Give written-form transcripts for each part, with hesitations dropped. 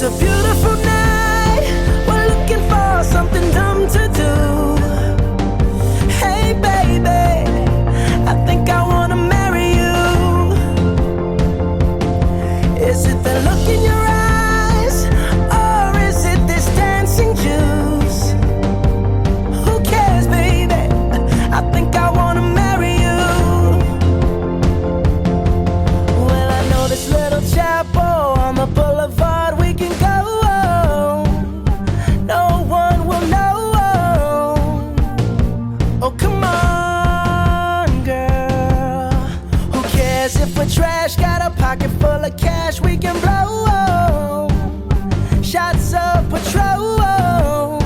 It's a beautiful night. We're looking for something dumb to do. Hey baby, I think I wanna marry you. Is it the look in your eyes, or is it this dancing juice? Who cares, baby? I think I wanna marry you. Well, I know this little chapel on the boulevard we can go. No one will know. Oh, come on, girl. Who cares if we're trash? Got a pocket full of cash we can blow. Shots of Patrol,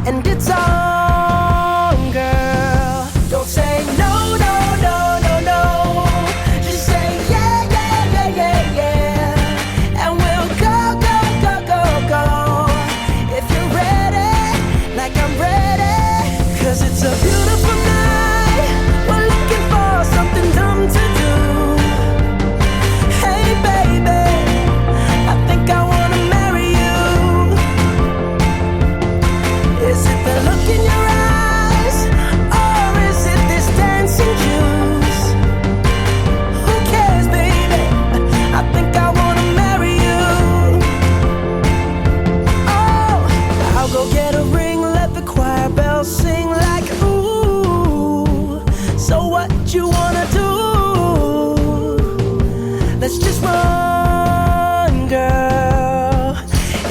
and it's on, girl. Don't say no, no, no, no, no. Just say yeah, yeah, yeah, yeah, yeah. And we'll go, go, go, go, go. If you're ready, like I'm ready. 'Cause it's a beautiful night. We're looking for something dumb to do. Hey baby, I think I wanna marry you. Is it the look in your eyes, or is it this dancing juice? Who cares, baby? I think I wanna marry you. Oh, I'll go get a ring, let the choir bells sing like ooh. So what you wanna do? Let's just run, girl.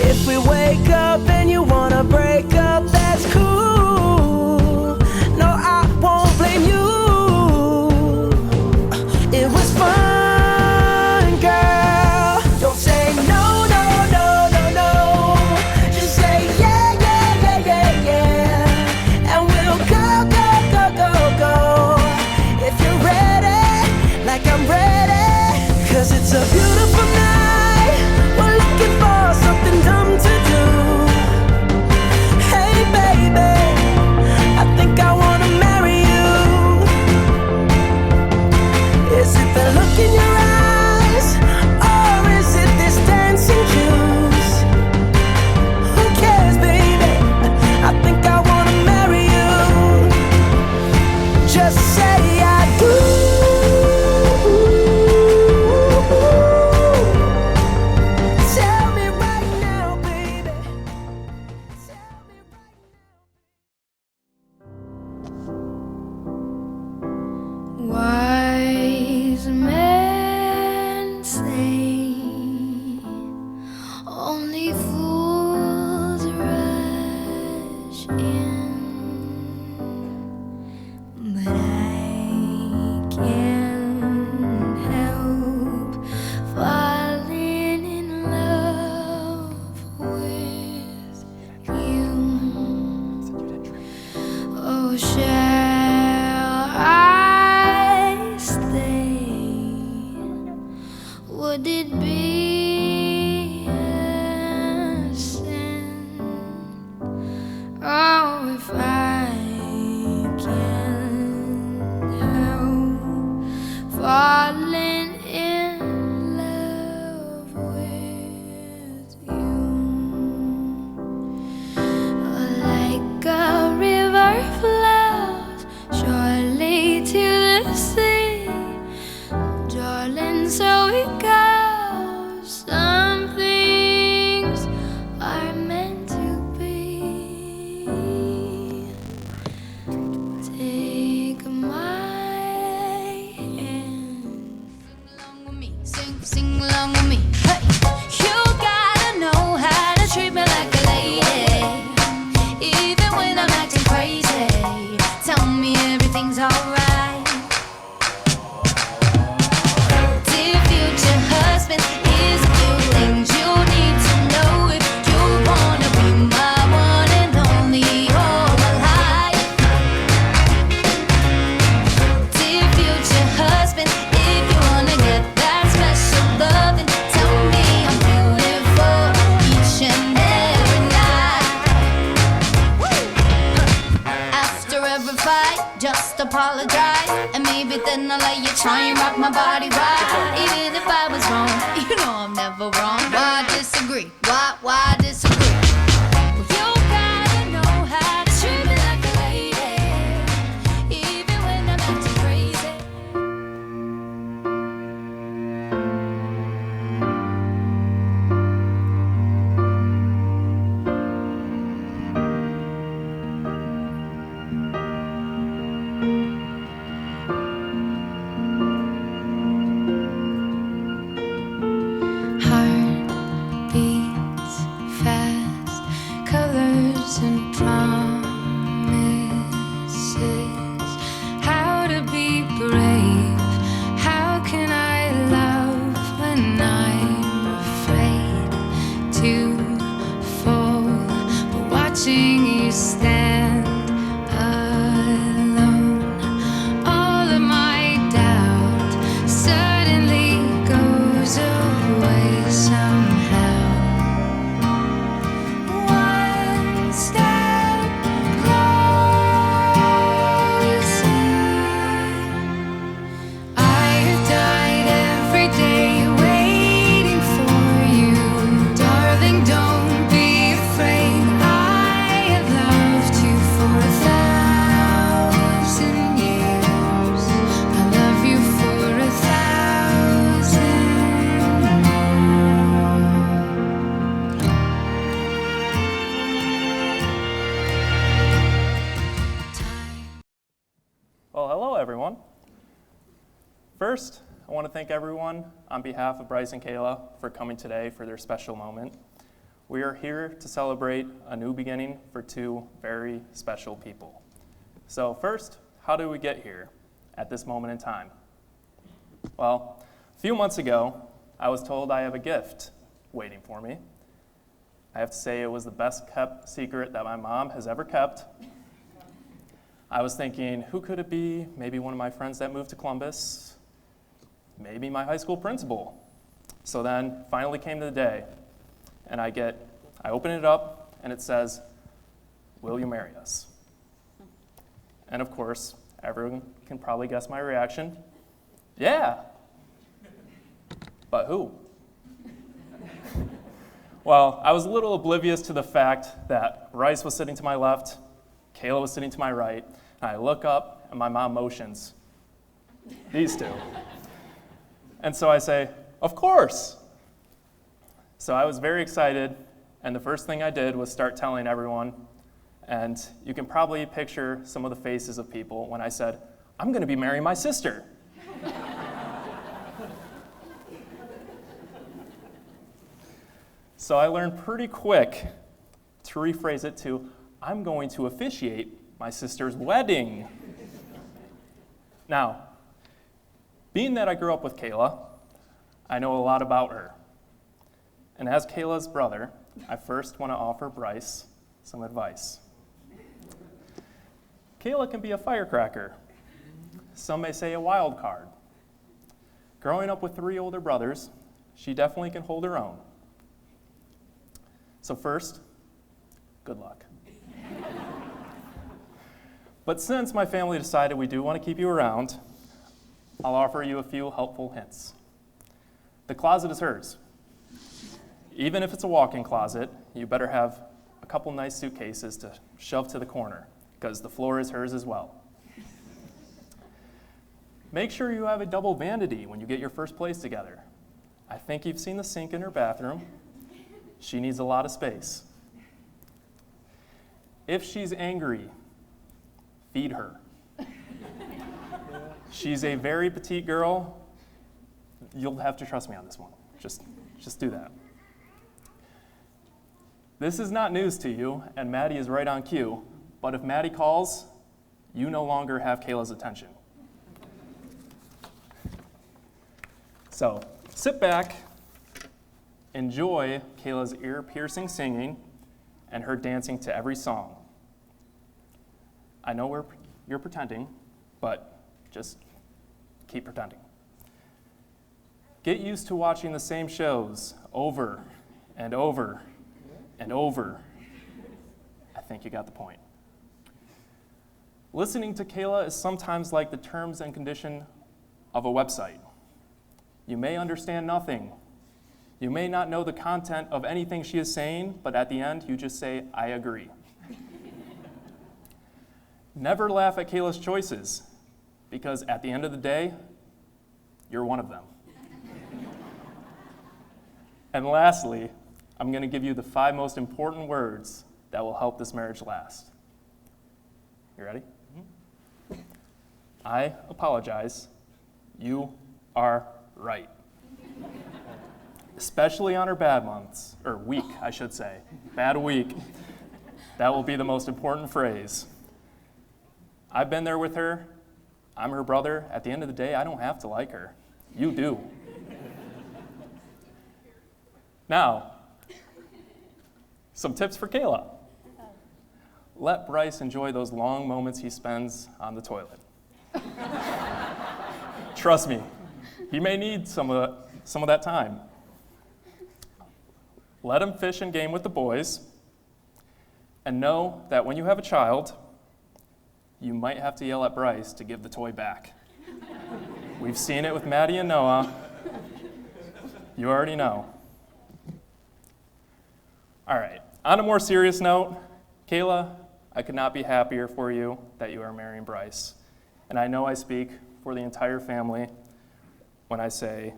If we wake up and you wanna break up, that's cool. No, I won't blame you. It was fun, girl. Don't say no, no, no, no, no. Just say yeah, yeah, yeah, yeah, yeah. And we'll go, go, go, go, go. If you're ready, like I'm ready. 'Cause it's a beautiful night. We're looking for something dumb to do. Hey baby, I think I wanna marry you. Is it the look in your eyes, or is it this dancing juice? Who cares, baby? I think I wanna marry you. Just say I do. Tell me right now, baby. Tell me right now. Wise men say only fools rush in, but I can't help falling in love with you. Oh, shall I stay? Would it be a sin? Oh, if I can't help falling in love with you. Like a river flows surely to the sea, darling, so it goes. Some things are meant to be. Take my hand. Sing along with me, sing along with me. Hey, you gotta know how to treat me like a lady, even when I'm acting crazy. Tell me everything's alright. Dear future husband, here's a few things you need to know if you wanna be my one and only all my life. Dear future husband, if you wanna get that special love, apologize, and maybe then I'll let you try and rock my body right. Even if I was wrong, you know I'm never wrong. Why disagree? Why disagree? Well, you gotta know how to treat me like a lady, even when I'm acting crazy. Heart beats fast, colors and promises. How to be brave? How can I love when I'm afraid to fall? But watching you stand alone, all of my doubt suddenly goes away somehow. One step closer. I have died every day waiting for you, darling. Don't be afraid. I have loved you for 1,000 years. I love you for 1,000 Well, hello everyone. First, I want to thank everyone on behalf of Bryce and Kayla for coming today for their special moment. We are here to celebrate a new beginning for two very special people. So first, how did we get here at this moment in time? Well, a few months ago, I was told I have a gift waiting for me. I have to say it was the best kept secret that my mom has ever kept. I was thinking, who could it be? Maybe one of my friends that moved to Columbus, maybe my high school principal. So then finally came the day, and I open it up, and it says, "Will you marry us?" And of course, everyone can probably guess my reaction. Yeah. But who? Well, I was a little oblivious to the fact that Bryce was sitting to my left, Kayla was sitting to my right, and I look up, and my mom motions. These two. And so I say, "Of course." So I was very excited, and the first thing I did was start telling everyone, and you can probably picture some of the faces of people when I said, "I'm going to be marrying my sister." So I learned pretty quick to rephrase it to, "I'm going to officiate my sister's wedding." Now, being that I grew up with Kayla, I know a lot about her. And as Kayla's brother, I first want to offer Bryce some advice. Kayla can be a firecracker. Some may say a wild card. Growing up with 3 older brothers, she definitely can hold her own. So first, good luck. But since my family decided we do want to keep you around, I'll offer you a few helpful hints. The closet is hers. Even if it's a walk-in closet, you better have a couple nice suitcases to shove to the corner, because the floor is hers as well. Make sure you have a double vanity when you get your first place together. I think you've seen the sink in her bathroom. She needs a lot of space. If she's angry, feed her. She's a very petite girl. You'll have to trust me on this one. Just do that. This is not news to you, and Maddie is right on cue, but if Maddie calls, you no longer have Kayla's attention. So sit back, enjoy Kayla's ear-piercing singing and her dancing to every song. I know you're pretending, but just keep pretending. Get used to watching the same shows over and over and over. I think you got the point. Listening to Kayla is sometimes like the terms and condition of a website. You may understand nothing. You may not know the content of anything she is saying, but at the end, you just say, I agree. Never laugh at Kayla's choices, because at the end of the day, you're one of them. And lastly, I'm going to give you the 5 most important words that will help this marriage last. You ready? I apologize. You are right. Especially on her bad months, or week, I should say. Bad week. That will be the most important phrase. I've been there with her. I'm her brother. At the end of the day, I don't have to like her. You do. Now, some tips for Kayla. Let Bryce enjoy those long moments he spends on the toilet. Trust me, he may need some of that time. Let him fish and game with the boys, and know that when you have a child, you might have to yell at Bryce to give the toy back. We've seen it with Maddie and Noah. You already know. All right, on a more serious note, Kayla, I could not be happier for you that you are marrying Bryce. And I know I speak for the entire family when I say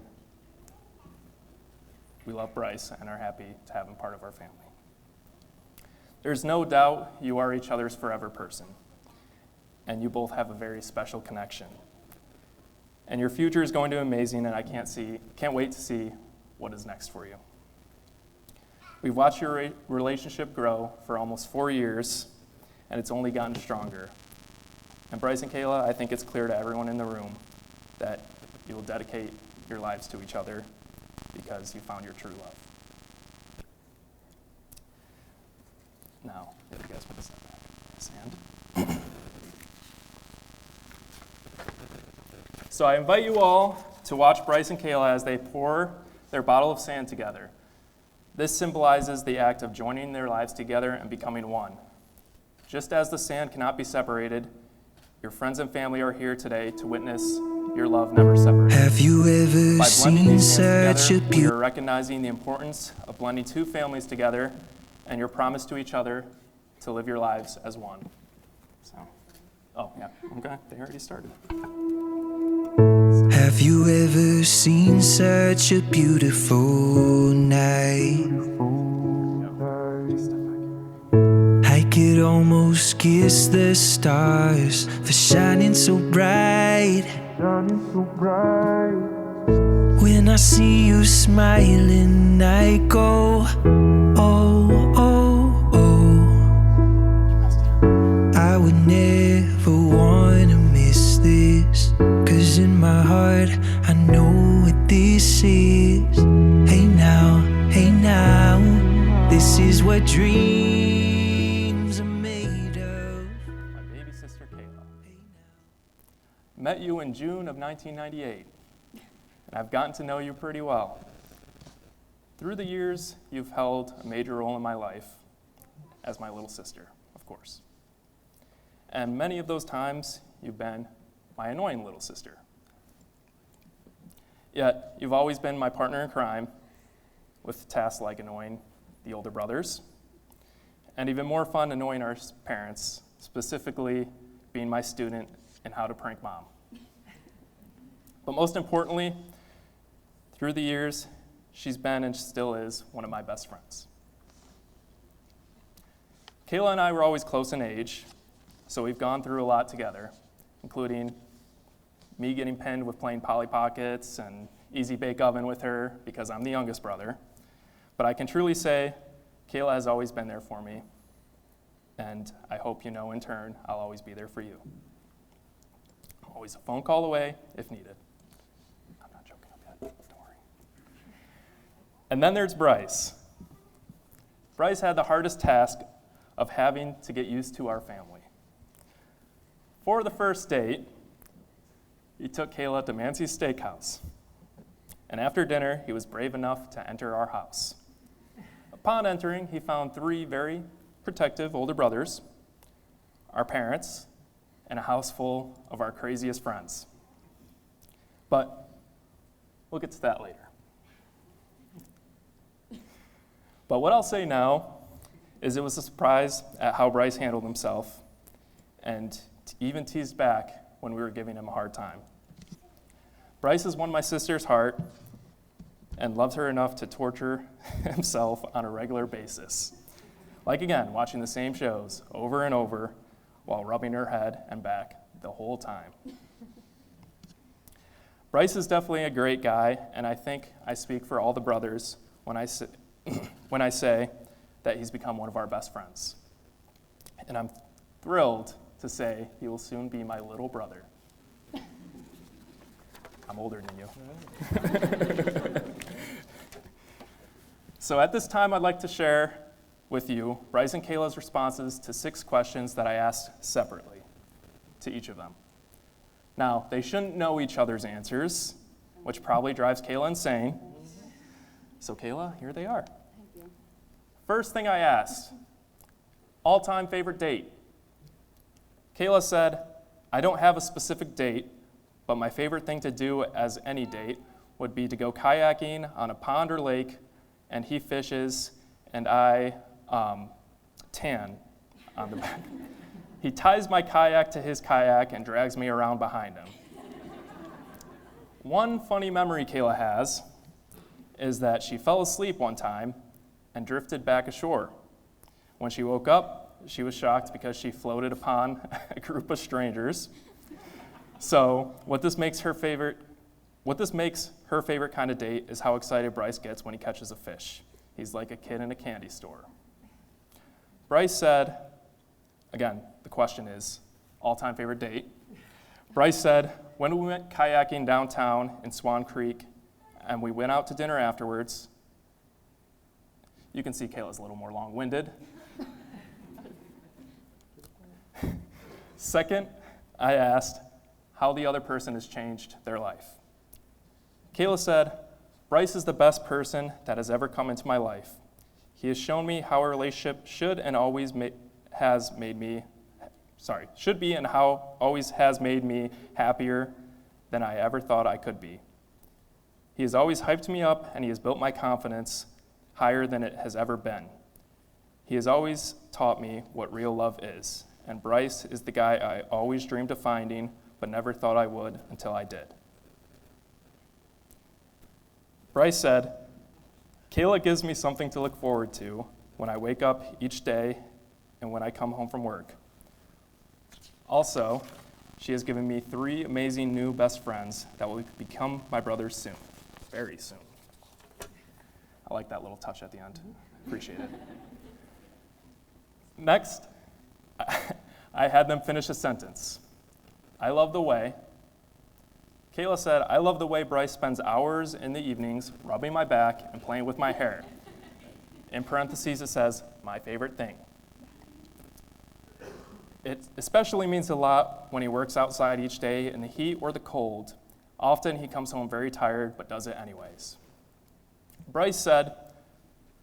we love Bryce and are happy to have him part of our family. There's no doubt you are each other's forever person, and you both have a very special connection. And your future is going to be amazing, and I can't wait to see what is next for you. We've watched your relationship grow for almost 4 years, and it's only gotten stronger. And Bryce and Kayla, I think it's clear to everyone in the room that you will dedicate your lives to each other because you found your true love. Now, if you guys put this back in the sand. So I invite you all to watch Bryce and Kayla as they pour their bottle of sand together. This symbolizes the act of joining their lives together and becoming one. Just as the sand cannot be separated, your friends and family are here today to witness your love never separated. Have you ever By blending seen these hands such a together, we are recognizing the importance of blending 2 families together and your promise to each other to live your lives as one. So, okay, they already started. Have you ever seen such a beautiful night? I could almost kiss the stars for shining so bright. When I see you smiling, I go, oh, oh, oh. I would never wanna miss this, 'cause in my heart I know what this is. Hey now, this is what dreams are made of. My baby sister, Kayla. Met you in June of 1998, and I've gotten to know you pretty well. Through the years, you've held a major role in my life as my little sister, of course. And many of those times, you've been my annoying little sister. Yet, you've always been my partner in crime, with tasks like annoying the older brothers, and even more fun annoying our parents, specifically being my student in how to prank mom. But most importantly, through the years, she's been and still is one of my best friends. Kayla and I were always close in age, so we've gone through a lot together, including me getting pinned with playing Polly Pockets and Easy Bake Oven with her because I'm the youngest brother. But I can truly say Kayla has always been there for me, and I hope you know in turn I'll always be there for you. I'm always a phone call away if needed. I'm not joking up yet, don't worry. And then there's Bryce. Bryce had the hardest task of having to get used to our family. For the first date, he took Kayla to Mancy's Steakhouse. And after dinner, he was brave enough to enter our house. Upon entering, he found 3 very protective older brothers, our parents, and a house full of our craziest friends. But we'll get to that later. But what I'll say now is it was a surprise at how Bryce handled himself and even teased back when we were giving him a hard time. Bryce has won my sister's heart and loves her enough to torture himself on a regular basis. Like again, watching the same shows over and over while rubbing her head and back the whole time. Bryce is definitely a great guy, and I think I speak for all the brothers when I say that he's become one of our best friends. And I'm thrilled to say he will soon be my little brother. I'm older than you. So at this time, I'd like to share with you Bryce and Kayla's responses to 6 questions that I asked separately to each of them. Now, they shouldn't know each other's answers, which probably drives Kayla insane. So Kayla, here they are. Thank you. First thing I asked, all-time favorite date. Kayla said, I don't have a specific date, but my favorite thing to do as any date would be to go kayaking on a pond or lake, and he fishes, and I tan on the back. He ties my kayak to his kayak and drags me around behind him. One funny memory Kayla has is that she fell asleep one time and drifted back ashore. When she woke up, she was shocked because she floated upon a group of strangers. So what this makes her favorite kind of date is how excited Bryce gets when he catches a fish. He's like a kid in a candy store. Bryce said, again, the question is, all-time favorite date. Bryce said, when we went kayaking downtown in Swan Creek and we went out to dinner afterwards, you can see Kayla's a little more long-winded. Second, I asked how the other person has changed their life. Kayla said, Bryce is the best person that has ever come into my life. He has shown me how a relationship should be and has made me happier than I ever thought I could be. He has always hyped me up, and he has built my confidence higher than it has ever been. He has always taught me what real love is, and Bryce is the guy I always dreamed of finding, but never thought I would until I did. Bryce said, Kayla gives me something to look forward to when I wake up each day and when I come home from work. Also, she has given me 3 amazing new best friends that will become my brothers soon, very soon. I like that little touch at the end. Appreciate it. Next, I had them finish a sentence. I love the way. Kayla said, I love the way Bryce spends hours in the evenings rubbing my back and playing with my hair. In parentheses, it says, my favorite thing. It especially means a lot when he works outside each day in the heat or the cold. Often he comes home very tired, but does it anyways. Bryce said,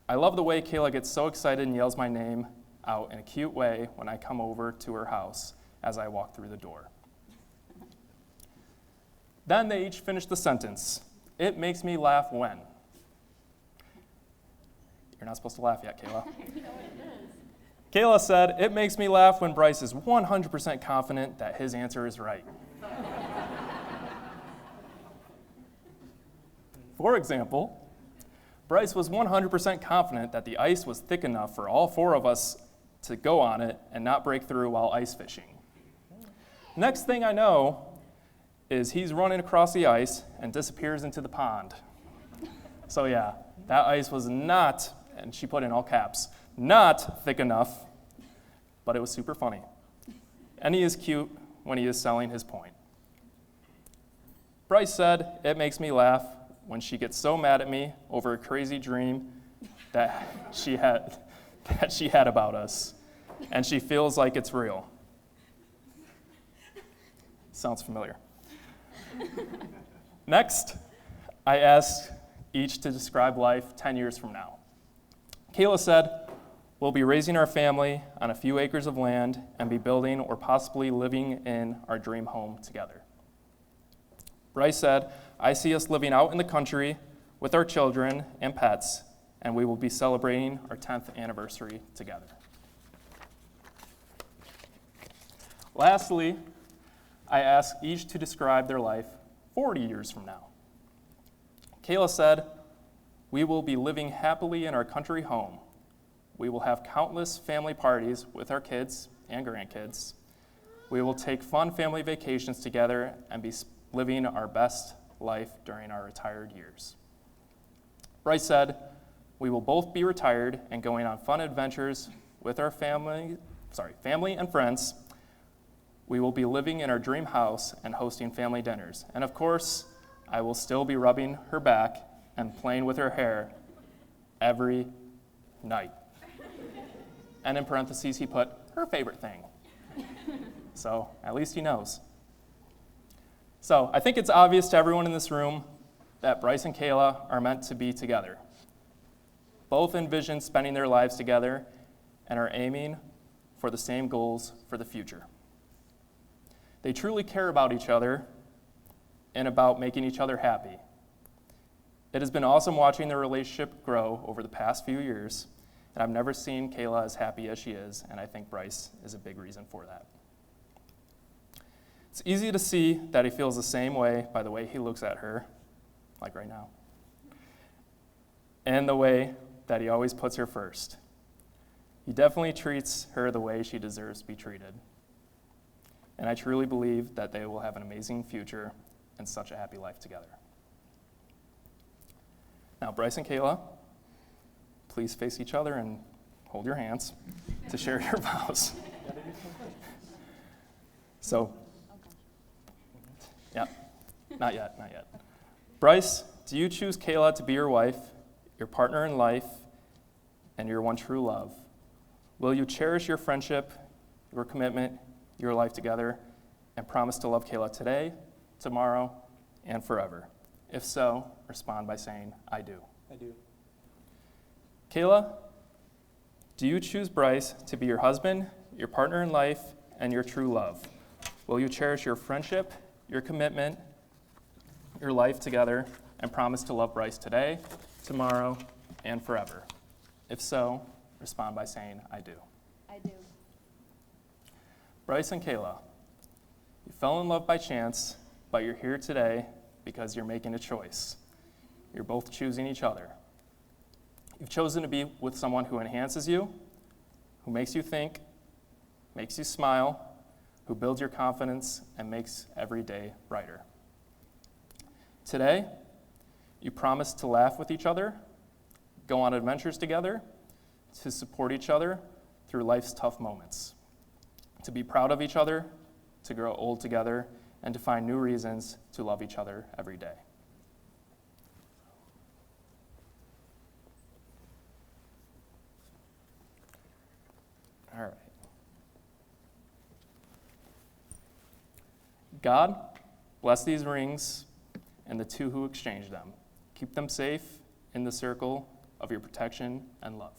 I love the way Kayla gets so excited and yells my name out in a cute way when I come over to her house as I walk through the door. Then they each finished the sentence. It makes me laugh when. You're not supposed to laugh yet, Kayla. Kayla said, it makes me laugh when Bryce is 100% confident that his answer is right. For example, Bryce was 100% confident that the ice was thick enough for all 4 of us to go on it and not break through while ice fishing. Next thing I know is he's running across the ice and disappears into the pond. So yeah, that ice was not, and she put in all caps, not thick enough, but it was super funny. And he is cute when he is selling his point. Bryce said, it makes me laugh when she gets so mad at me over a crazy dream that she had about us, and she feels like it's real. Sounds familiar. Next, I asked each to describe life 10 years from now. Kayla said, We'll be raising our family on a few acres of land and be building or possibly living in our dream home together. Bryce said, I see us living out in the country with our children and pets, and we will be celebrating our 10th anniversary together. Lastly, I ask each to describe their life 40 years from now. Kayla said, we will be living happily in our country home. We will have countless family parties with our kids and grandkids. We will take fun family vacations together and be living our best life during our retired years. Bryce said, we will both be retired and going on fun adventures with our family and friends. We will be living in our dream house and hosting family dinners. And of course, I will still be rubbing her back and playing with her hair every night. And in parentheses, he put her favorite thing. So at least he knows. So I think it's obvious to everyone in this room that Bryce and Kayla are meant to be together. Both envision spending their lives together and are aiming for the same goals for the future. They truly care about each other and about making each other happy. It has been awesome watching their relationship grow over the past few years, and I've never seen Kayla as happy as she is, and I think Bryce is a big reason for that. It's easy to see that he feels the same way by the way he looks at her, like right now, and the way that he always puts her first. He definitely treats her the way she deserves to be treated. And I truly believe that they will have an amazing future and such a happy life together. Now, Bryce and Kayla, please face each other and hold your hands to share your vows. So, yeah, not yet. Bryce, do you choose Kayla to be your wife, your partner in life, and your one true love? Will you cherish your friendship, your commitment, your life together, and promise to love Kayla today, tomorrow, and forever? If so, respond by saying, I do. I do. Kayla, do you choose Bryce to be your husband, your partner in life, and your true love? Will you cherish your friendship, your commitment, your life together, and promise to love Bryce today, tomorrow, and forever? If so, respond by saying, I do. I do. Bryce and Kayla, you fell in love by chance, but you're here today because you're making a choice. You're both choosing each other. You've chosen to be with someone who enhances you, who makes you think, makes you smile, who builds your confidence and makes every day brighter. Today, you promise to laugh with each other, go on adventures together, to support each other through life's tough moments, to be proud of each other, to grow old together, and to find new reasons to love each other every day. All right. God, bless these rings and the two who exchanged them. Keep them safe in the circle of your protection and love.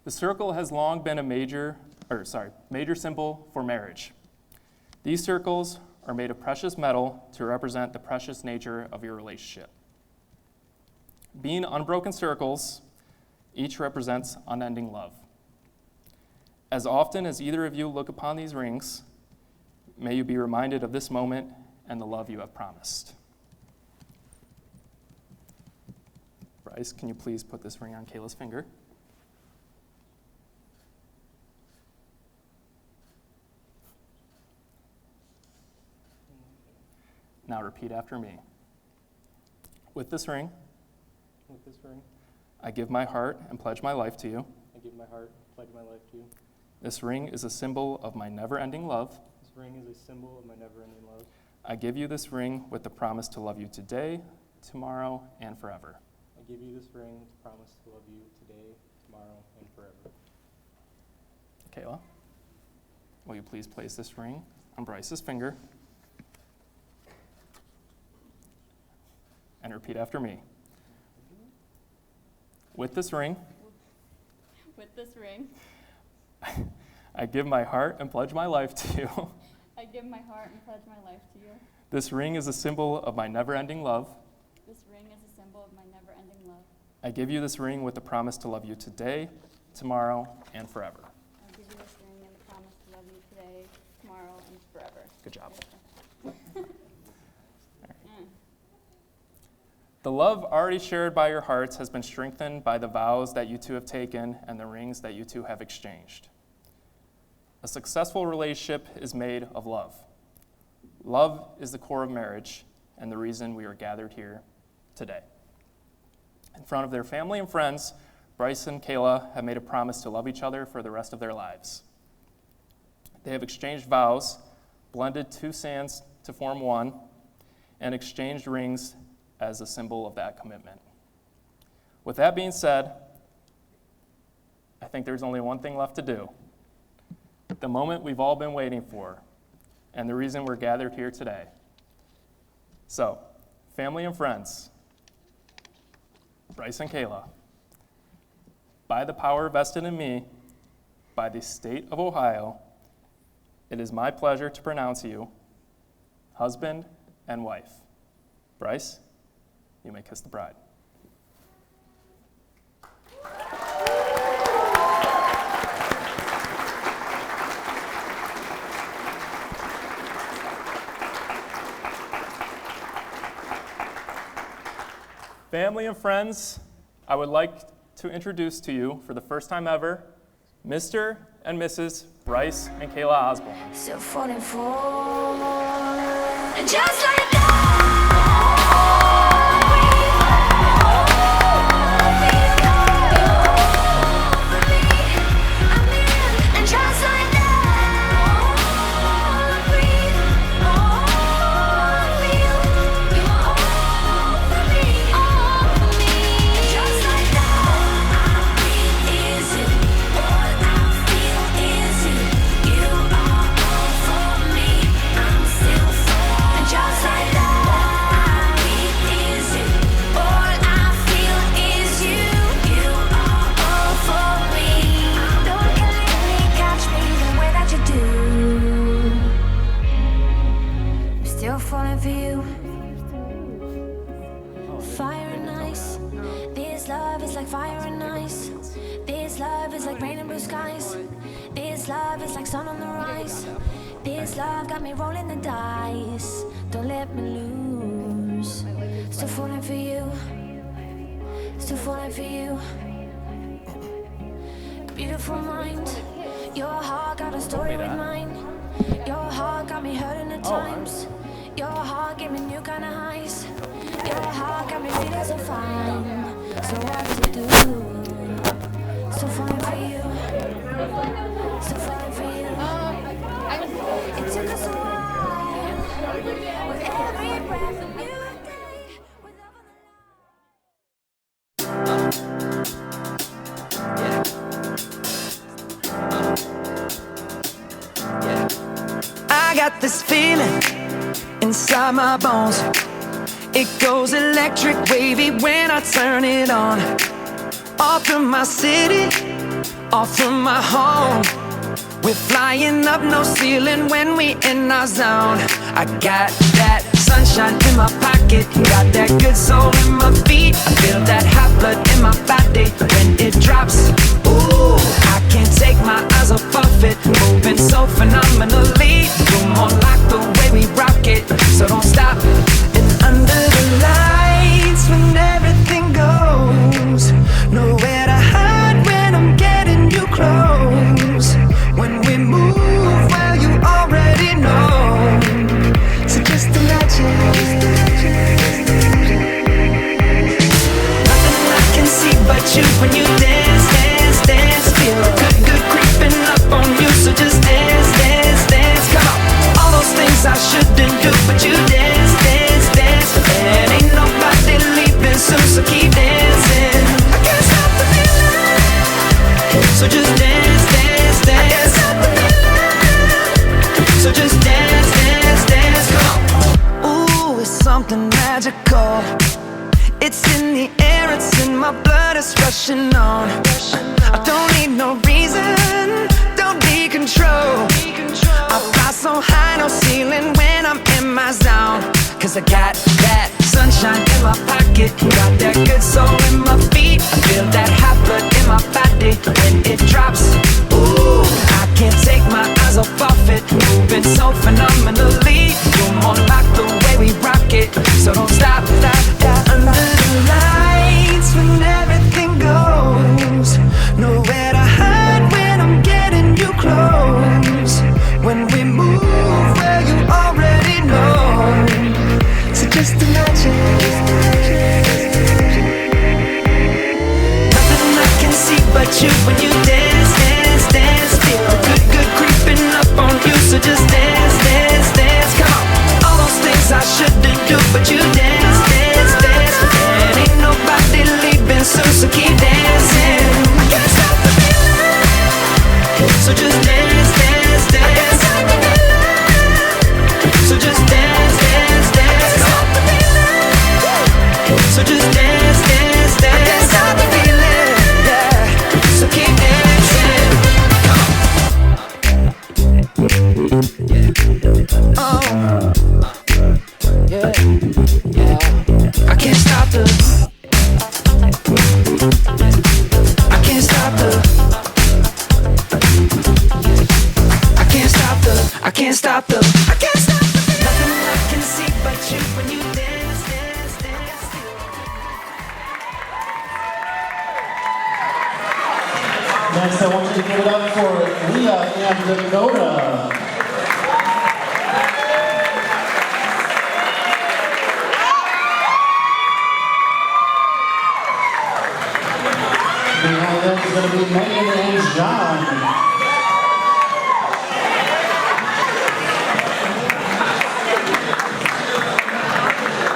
The circle has long been a major symbol for marriage. These circles are made of precious metal to represent the precious nature of your relationship. Being unbroken circles, each represents unending love. As often as either of you look upon these rings, may you be reminded of this moment and the love you have promised. Bryce, can you please put this ring on Kayla's finger? Now repeat after me. With this ring, I give my heart and pledge my life to you. I give my heart, pledge my life to you. This ring is a symbol of my never-ending love. This ring is a symbol of my never-ending love. I give you this ring with the promise to love you today, tomorrow, and forever. I give you this ring with the promise to love you today, tomorrow, and forever. Kayla, will you please place this ring on Bryce's finger? And repeat after me. With this ring, With this ring, I give my heart and pledge my life to you. I give my heart and pledge my life to you. This ring is a symbol of my never-ending love. This ring is a symbol of my never-ending love. I give you this ring with the promise to love you today, tomorrow, and forever. I give you this ring and the promise to love you today, tomorrow, and forever. Good job. Mm. The love already shared by your hearts has been strengthened by the vows that you two have taken and the rings that you two have exchanged. A successful relationship is made of love. Love is the core of marriage and the reason we are gathered here today. In front of their family and friends, Bryce and Kayla have made a promise to love each other for the rest of their lives. They have exchanged vows, blended two sands to form one, and exchanged rings as a symbol of that commitment. With that being said, I think there's only one thing left to do. The moment we've all been waiting for, and the reason we're gathered here today. So, family and friends, Bryce and Kayla, by the power vested in me by the state of Ohio, it is my pleasure to pronounce you husband and wife. Bryce, you may kiss the bride. Family and friends, I would like to introduce to you, for the first time ever, Mr. and Mrs. Bryce and Kayla Osborne. Still falling for, and just like that. Falling for you, fire and ice. This love is like fire and ice. This love is like rain and blue skies. This love is like sun on the rise. This love got me rolling the dice. Don't let me lose. Still falling for you. Still falling for you. Beautiful mind. Your heart got a story with mine. Your heart got me hurting at times. Your heart gave me new kind of highs. Your heart got me feeling so fine. So what does it do? Still falling for you. Still falling for you. It took us a while. With every breath of new day. With love on the line. I got this feeling inside my bones. It goes electric wavy when I turn it on. All through my city, all through my home. We're flying up, no ceiling when we in our zone. I got that sunshine in my pocket, got that good soul in my feet. I feel that hot blood in my body when it drops. Ooh, I can't take my eyes off of it, moving so phenomenally. You're more like the way we rock it, so don't stop. And under the lights when everything goes, nowhere to hide when I'm getting you close. When we move, well, you already know. So just imagine. Nothing I can see but you when you dance, dance, dance. Feel good, good creeping up on you. So just dance, dance, dance. Come on. All those things I shouldn't do, but you dance, dance, dance. And ain't nobody leaving soon, so keep dancing. I can't stop the feeling. So just dance, dance, dance. I can't stop the feeling. So just dance, dance, dance. Come on. Ooh, it's something magical. It's in the air, it's in my blood. heart is rushing on. I don't need no reason, don't need control. I fly so high, no ceiling when I'm in my zone. Cause I got that sunshine in my pocket, got that good soul in my feet. I feel that hot blood in my body when it drops. Ooh, I can't take my eyes off of it, moving so phenomenally. You're more like the way we rock it, so don't stop, stop, stop. Under the lights when everything goes, nowhere to hide when I'm getting you close. When we move where you already know, so just imagine. Nothing I can see but you when you dance, dance, dance. Feel good, good creeping up on you, so just dance, dance, dance. Come on, all those things I shouldn't do, but you dance, dance, dance. And ain't nobody leaving soon, so keep dancing. I can't stop the feeling, so just dance, dance, dance. I can't stop the feeling, so just dance, dance, dance. Stop the feeling, so just dance, dance, dance. I can't stop the feeling, yeah, so keep dancing. Oh, yeah, yeah. I can't stop the, I can't stop the, I can't stop the, I can't stop the, I can't stop the. Nothing I can see but you when you dance, dance, dance. Next, I want you to give it up for Leah and Dakota. Behind them is going to be Megan and John.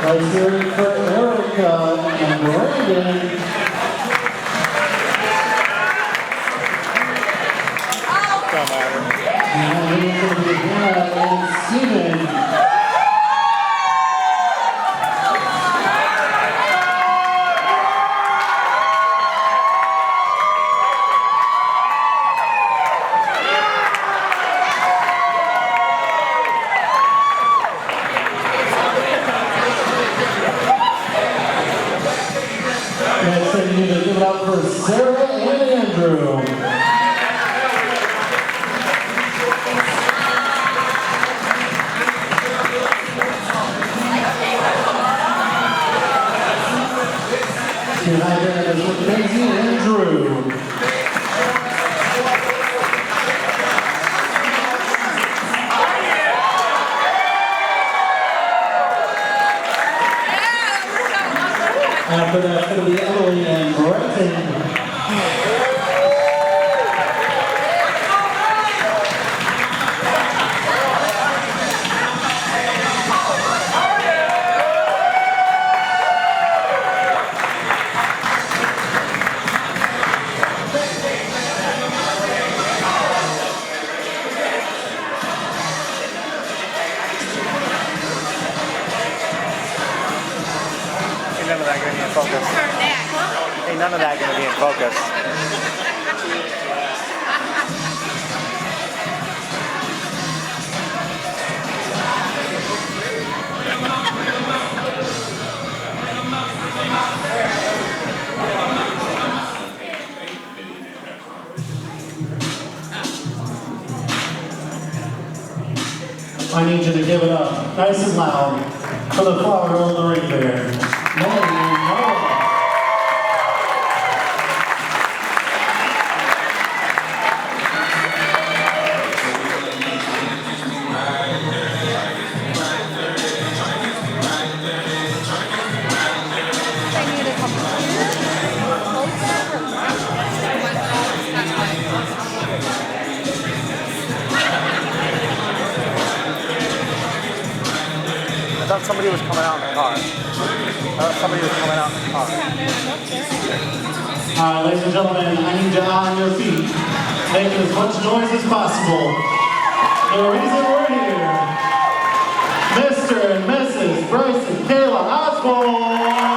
Right here for Erica and Brandon. Behind him is going to be Hannah and Steven. Next, I need to give it up for Sarah and Andrew. Behind them is Mackenzie and Drew. After that, it's going to be Emily and Bryce. None of that going to be in focus. Ain't none of that going to be in focus. I need you to give it up nice and loud for the flower on the ring there. Melanie and Noah. I thought somebody was coming out in the car. Somebody was coming out in the car. All right, ladies and gentlemen, I need you on your feet. Make as much noise as possible. The reason we're here, Mr. and Mrs. Bryce and Kayla Osborne.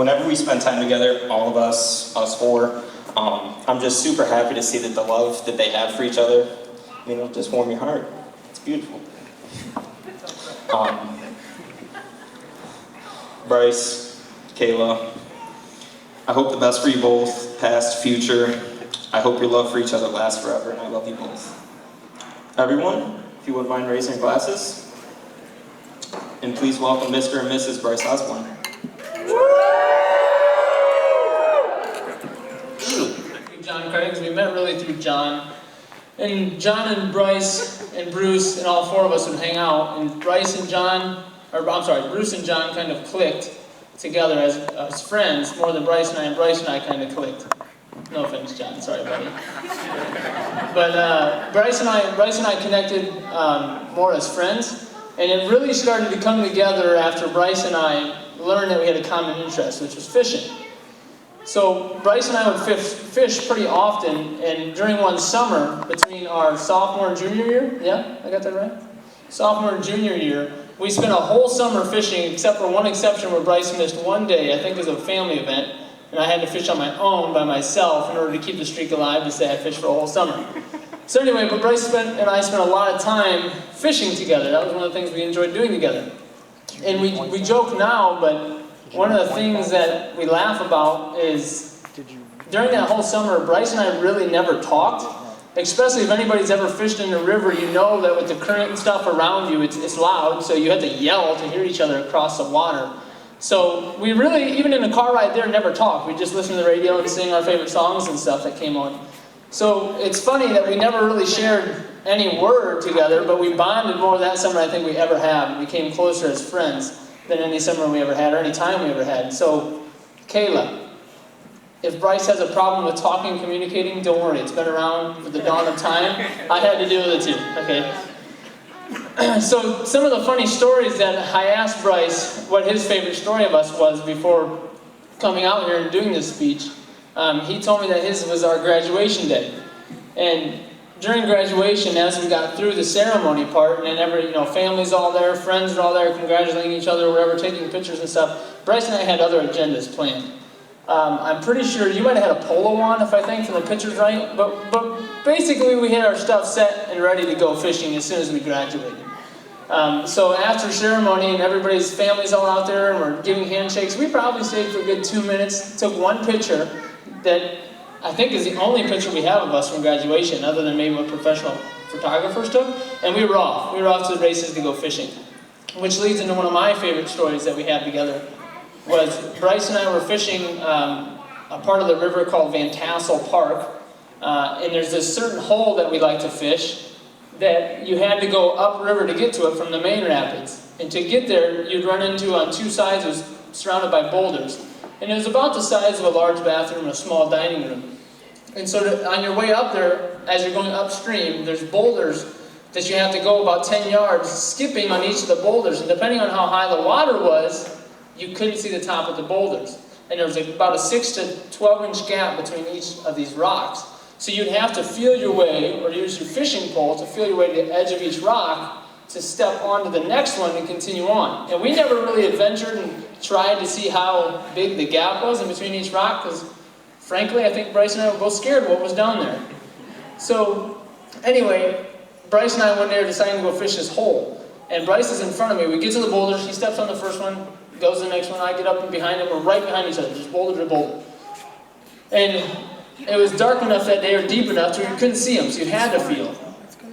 whenever we spend time together, all of us four, I'm just super happy to see that the love that they have for each other, you know, just warm your heart. It's beautiful. Bryce, Kayla, I hope the best for you both, past, future. I hope your love for each other lasts forever, and I love you both. Everyone, if you wouldn't mind raising your glasses, and please welcome Mr. and Mrs. Bryce Osborne. John Craigs. We met really through John. And John and Bryce and Bruce and all four of us would hang out. And Bruce and John kind of clicked together as friends more than Bryce and I kind of clicked. No offense, John. Sorry, buddy. But Bryce and I connected more as friends. And it really started to come together after Bryce and I learned that we had a common interest, which was fishing. So Bryce and I would fish pretty often, and during one summer, between our sophomore and junior year, yeah, I got that right? Sophomore and junior year, we spent a whole summer fishing, except for one exception where Bryce missed one day, I think it was a family event, and I had to fish on my own by myself in order to keep the streak alive to say I fished for a whole summer. So anyway, but Bryce and I spent a lot of time fishing together. That was one of the things we enjoyed doing together. And we joke now, but one of the things that we laugh about is during that whole summer, Bryce and I really never talked. Especially if anybody's ever fished in a river, you know that with the current and stuff around you, it's loud, so you have to yell to hear each other across the water. So we really, even in a car ride there, never talked. We just listened to the radio and sing our favorite songs and stuff that came on. So it's funny that we never really shared any word together, but we bonded more that summer I think we ever have. We became closer as friends than any summer we ever had, or any time we ever had. So, Kayla, if Bryce has a problem with talking and communicating, don't worry, it's been around for the dawn of time. I had to deal with it too, okay? So, some of the funny stories that I asked Bryce what his favorite story of us was before coming out here and doing this speech. He told me that his was our graduation day. And during graduation, as we got through the ceremony part, and families all there, friends are all there, congratulating each other, whatever, taking pictures and stuff, Bryce and I had other agendas planned. I'm pretty sure you might have had a polo on, if I think, from the pictures right, but basically we had our stuff set and ready to go fishing as soon as we graduated. So after ceremony and everybody's families all out there and we're giving handshakes, we probably stayed for a good 2 minutes, took one picture that I think is the only picture we have of us from graduation, other than maybe what professional photographers took, and we were off. We were off to the races to go fishing. Which leads into one of my favorite stories that we had together, was Bryce and I were fishing a part of the river called Van Tassel Park, and there's this certain hole that we like to fish that you had to go upriver to get to it from the main rapids. And to get there, you'd run into, on two sides, it was surrounded by boulders. And it was about the size of a large bathroom and a small dining room. And so on your way up there, as you're going upstream, there's boulders that you have to go about 10 yards, skipping on each of the boulders. And depending on how high the water was, you couldn't see the top of the boulders. And there was about a 6 to 12 inch gap between each of these rocks. So you'd have to feel your way, or use your fishing pole to feel your way to the edge of each rock to step onto the next one and continue on. And we never really adventured and tried to see how big the gap was in between each rock, because frankly, I think Bryce and I were both scared of what was down there. So anyway, Bryce and I one day are deciding to go fish this hole. And Bryce is in front of me. We get to the boulders, he steps on the first one, goes to the next one, I get up and behind him, we're right behind each other, just boulder to boulder. And it was dark enough that day, or deep enough, to where you couldn't see him, so you had to feel.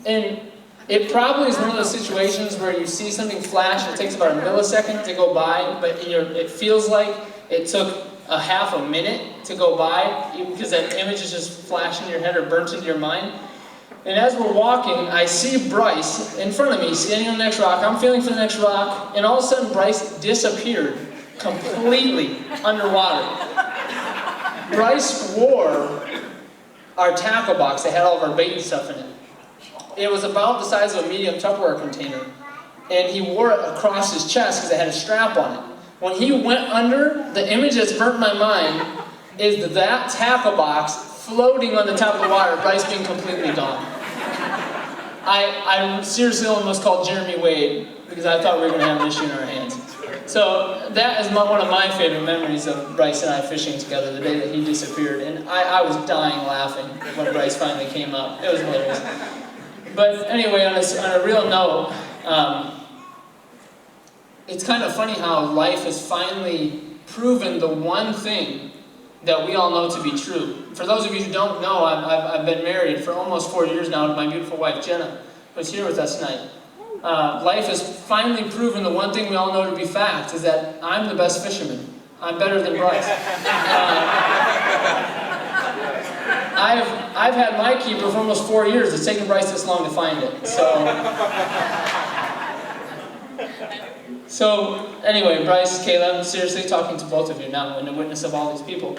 And it probably is one of those situations where you see something flash, and it takes about a millisecond to go by, but it feels like it took a half a minute to go by, because that image is just flashing in your head or burnt into your mind. And as we're walking, I see Bryce in front of me, standing on the next rock. I'm feeling for the next rock, and all of a sudden Bryce disappeared completely underwater. Bryce wore our tackle box that had all of our bait and stuff in it. It was about the size of a medium Tupperware container, and he wore it across his chest because it had a strap on it. When he went under, the image that's burnt in my mind is that tackle box floating on the top of the water, Bryce being completely gone. I seriously almost called Jeremy Wade because I thought we were going to have an issue in our hands. So that is one of my favorite memories of Bryce and I fishing together, the day that he disappeared. And I was dying laughing when Bryce finally came up. It was hilarious. But anyway, on a real note, it's kind of funny how life has finally proven the one thing that we all know to be true. For those of you who don't know, I've been married for almost 4 years now to my beautiful wife, Jenna, who's here with us tonight. Life has finally proven the one thing we all know to be fact, is that I'm the best fisherman. I'm better than Bryce. I've had my keeper for almost 4 years. It's taken Bryce this long to find it. So anyway, Bryce, Kayla, I'm seriously talking to both of you now in the witness of all these people.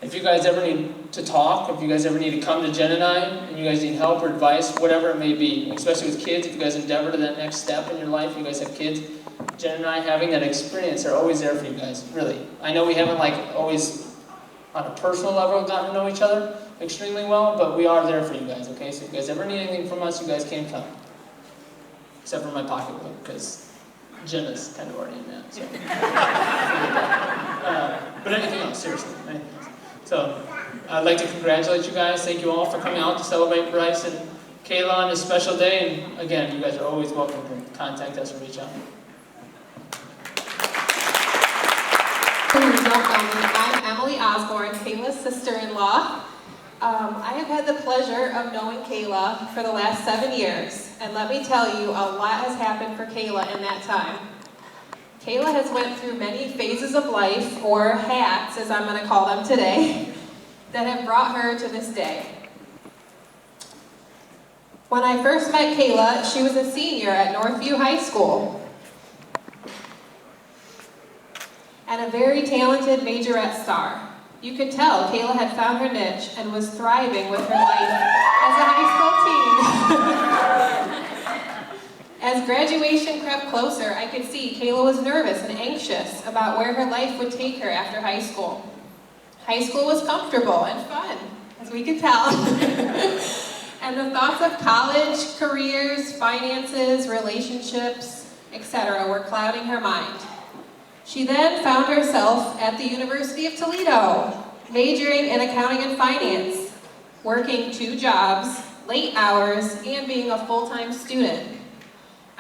If you guys ever need to talk, if you guys ever need to come to Jen and I, and you guys need help or advice, whatever it may be, especially with kids, if you guys endeavor to that next step in your life, you guys have kids, Jen and I having that experience are always there for you guys, really. I know we haven't always, on a personal level, gotten to know each other extremely well, but we are there for you guys, okay? So if you guys ever need anything from us, you guys can come. Except for my pocketbook, because Jenna's kind of already in that, so. But anything else, seriously, anything else. So, I'd like to congratulate you guys. Thank you all for coming out to celebrate Bryce and Kayla on this special day. And again, you guys are always welcome to contact us or reach out. I'm Emily Osborne, Kayla's sister-in-law. I have had the pleasure of knowing Kayla for the last 7 years. And let me tell you, a lot has happened for Kayla in that time. Kayla has went through many phases of life, or hats, as I'm going to call them today, that have brought her to this day. When I first met Kayla, she was a senior at Northview High School and a very talented majorette star. You could tell Kayla had found her niche and was thriving with her life as a high school teen. As graduation crept closer, I could see Kayla was nervous and anxious about where her life would take her after high school. High school was comfortable and fun, as we could tell. And the thoughts of college, careers, finances, relationships, etc. were clouding her mind. She then found herself at the University of Toledo, majoring in accounting and finance, working 2 jobs, late hours, and being a full-time student.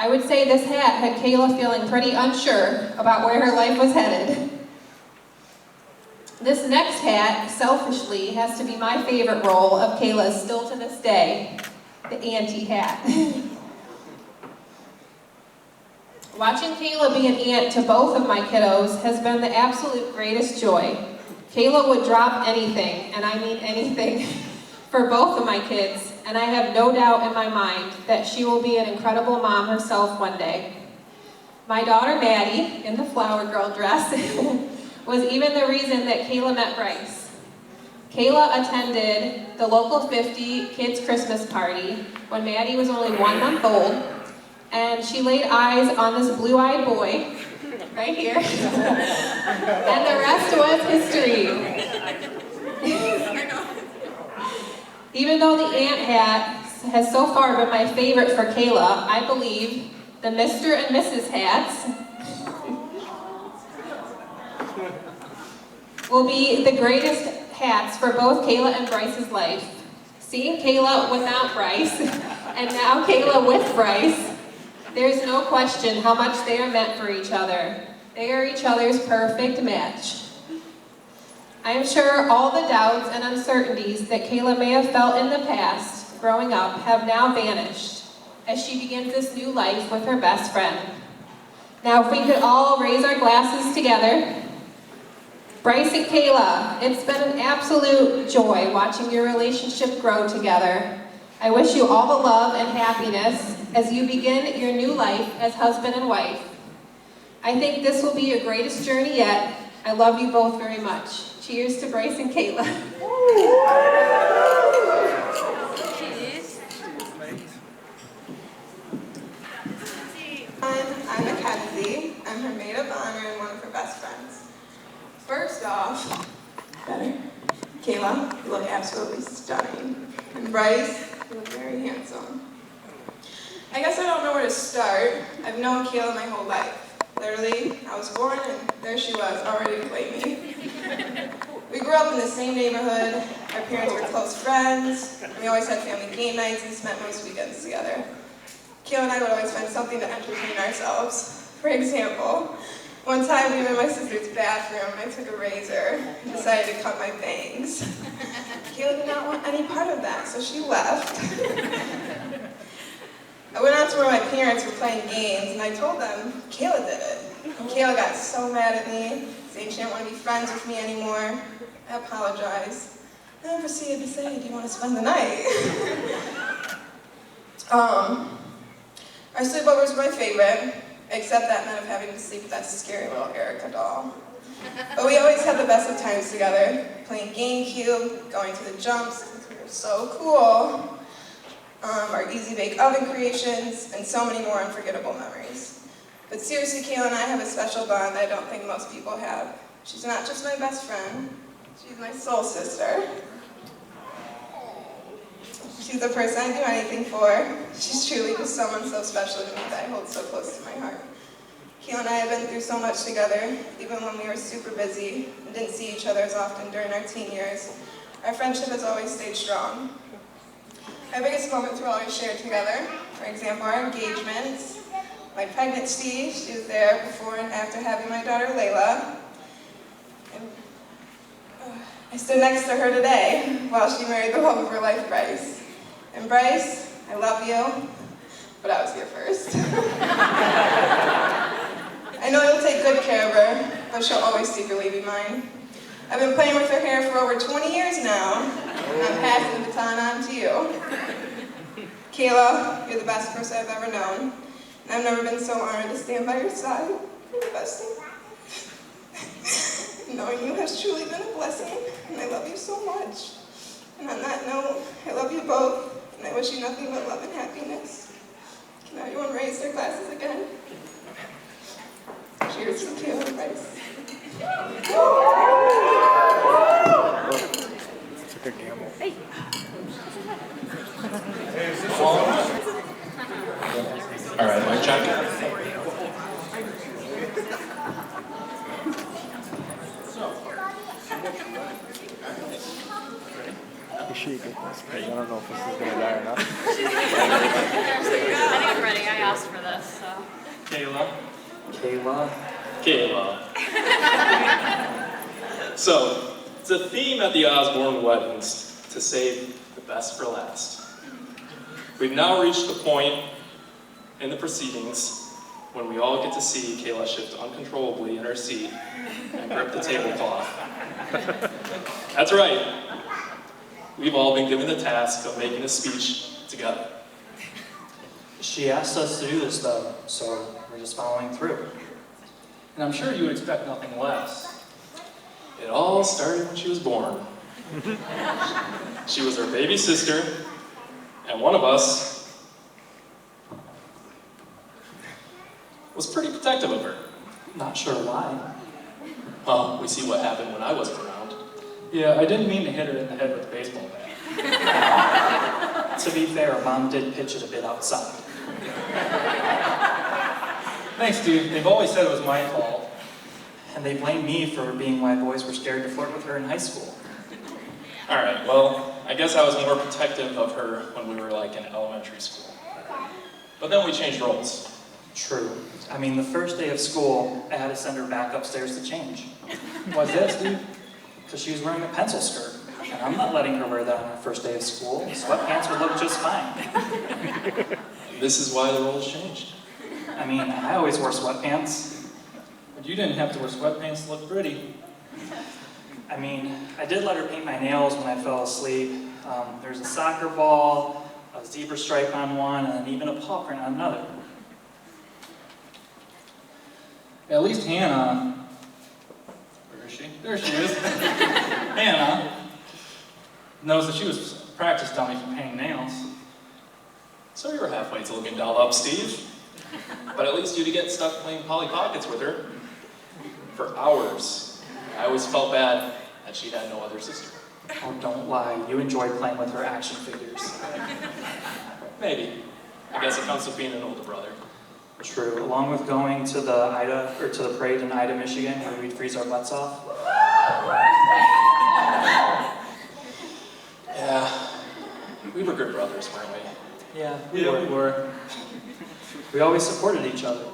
I would say this hat had Kayla feeling pretty unsure about where her life was headed. This next hat, selfishly, has to be my favorite role of Kayla's still to this day, the auntie hat. Watching Kayla be an aunt to both of my kiddos has been the absolute greatest joy. Kayla would drop anything, and I mean anything, for both of my kids, and I have no doubt in my mind that she will be an incredible mom herself one day. My daughter Maddie, in the flower girl dress, was even the reason that Kayla met Bryce. Kayla attended the local 50 kids Christmas party when Maddie was only 1 month old, and she laid eyes on this blue-eyed boy, right here, and the rest was history. Even though the aunt hat has so far been my favorite for Kayla, I believe the Mr. and Mrs. hats will be the greatest hats for both Kayla and Bryce's life. Seeing Kayla without Bryce, and now Kayla with Bryce, there's no question how much they are meant for each other. They are each other's perfect match. I am sure all the doubts and uncertainties that Kayla may have felt in the past, growing up, have now vanished as she begins this new life with her best friend. Now, if we could all raise our glasses together. Bryce and Kayla, it's been an absolute joy watching your relationship grow together. I wish you all the love and happiness as you begin your new life as husband and wife. I think this will be your greatest journey yet. I love you both very much. Cheers to Bryce and Kayla. I'm Mackenzie. I'm her maid of honor and one of her best friends. First off, better. Kayla, you look absolutely stunning. And Bryce, you look very handsome. I guess I don't know where to start. I've known Kayla my whole life. Literally, I was born and there she was, already to play me. We grew up in the same neighborhood, our parents were close friends, and we always had family game nights and spent most weekends together. Kayla and I would always find something to entertain ourselves. For example, one time we were in my sister's bathroom and I took a razor and decided to cut my bangs. Kayla did not want any part of that, so she left. I went out to where my parents were playing games and I told them Kayla did it. And Kayla got so mad at me, saying she didn't want to be friends with me anymore. I apologized. And then proceeded to say, do you want to spend the night? Our sleepovers were my favorite, except that meant of having to sleep with that scary little Erica doll. But we always had the best of times together, playing GameCube, going to the jumps, because we were so cool. Our easy bake oven creations, and so many more unforgettable memories. But seriously, Kayla and I have a special bond that I don't think most people have. She's not just my best friend, she's my soul sister. She's the person I'd do anything for. She's truly just someone so special to me that I hold so close to my heart. Kayla and I have been through so much together, even when we were super busy and didn't see each other as often during our teen years. Our friendship has always stayed strong. Our biggest moments were always shared together. For example, our engagements, my pregnancy, she was there before and after having my daughter Layla. And, I stood next to her today while she married the love of her life, Bryce. And Bryce, I love you, but I was here first. I know you'll take good care of her, but she'll always secretly be mine. I've been playing with her hair for over 20 years now, and I'm passing the baton on to you. Kayla, you're the best person I've ever known, and I've never been so honored to stand by your side. You're the best thing. Knowing you has truly been a blessing, and I love you so much. And on that note, I love you both, and I wish you nothing but love and happiness. Can everyone raise their glasses again? Cheers to Kayla and Bryce. Took a gamble. All right, mic check. You should get this because I don't know if this is going to die or not. I think I'm ready. I asked for this, so. Kayla. So, it's a theme at the Osborne weddings to save the best for last. We've now reached the point in the proceedings when we all get to see Kayla shift uncontrollably in her seat and grip the tablecloth. That's right. We've all been given the task of making a speech together. She asked us to do this though, so we're just following through. And I'm sure you would expect nothing less. It all started when she was born. She was our baby sister, and one of us was pretty protective of her. Not sure why. Well, we see what happened when I wasn't around. Yeah, I didn't mean to hit her in the head with a baseball bat. To be fair, Mom did pitch it a bit outside. Thanks, dude. They've always said it was my fault. And they blame me for being why boys were scared to flirt with her in high school. All right, well, I guess I was more protective of her when we were like in elementary school. But then we changed roles. True. I mean, the first day of school, I had to send her back upstairs to change. Why's that, Steve? Because she was wearing a pencil skirt. And I'm not letting her wear that on her first day of school. Sweatpants would look just fine. This is why the roles changed. I mean, I always wore sweatpants. But you didn't have to wear sweatpants to look pretty. I mean, I did let her paint my nails when I fell asleep. There's a soccer ball, a zebra stripe on one, and then even a paw print on another. At least Hannah, where is she? There she is. Hannah knows that she was a practice dummy for painting nails. So you were halfway to looking dolled up, Steve. But at least you'd get stuck playing Polly Pockets with her for hours. I always felt bad that she had no other sister. Oh, don't lie. You enjoyed playing with her action figures. Maybe. I guess it comes with being an older brother. True. Along with going to the parade in Ida, Michigan, where we'd freeze our butts off. Yeah, we were good brothers, weren't we? Yeah, we were. We always supported each other.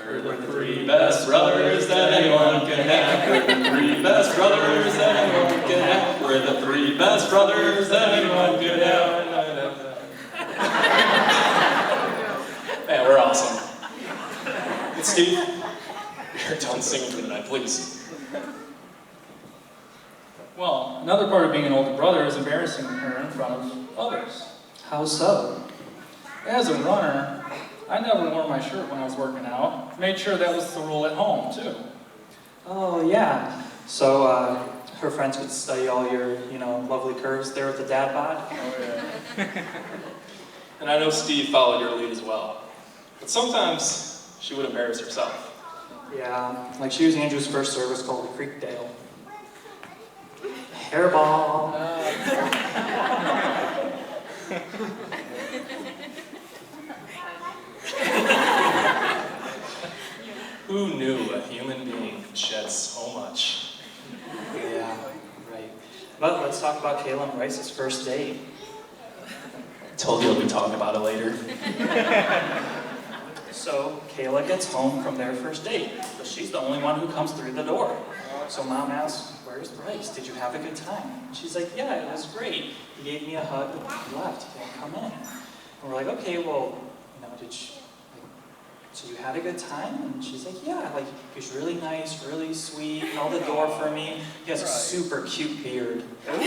We're the three best brothers that anyone can have. We're the three best brothers that anyone can have. We're the three best brothers that anyone can have. Man, we're awesome. And Steve, you're done singing for the night, please. Well, another part of being an older brother is embarrassing her in front of others. How so? As a runner, I never wore my shirt when I was working out. Made sure that was the rule at home, too. Oh, yeah. So, her friends could study all your, lovely curves there with the dad bod? Oh, yeah. And I know Steve followed your lead as well. But sometimes she would embarrass herself. Yeah, like she was Andrew's first service called the Creekdale. Hairball. Who knew a human being could shed so much? Yeah, right. But let's talk about Kayla and Bryce's first date. Told you we'd talk about it later. So Kayla gets home from their first date, but she's the only one who comes through the door. So Mom asks, "Where's Bryce? Did you have a good time?" She's like, "Yeah, it was great. He gave me a hug, but he left. He didn't come in." And we're like, "Okay, well, so you had a good time?" And she's like, "Yeah, like he was really nice, really sweet, held the door for me. He has a super cute beard." But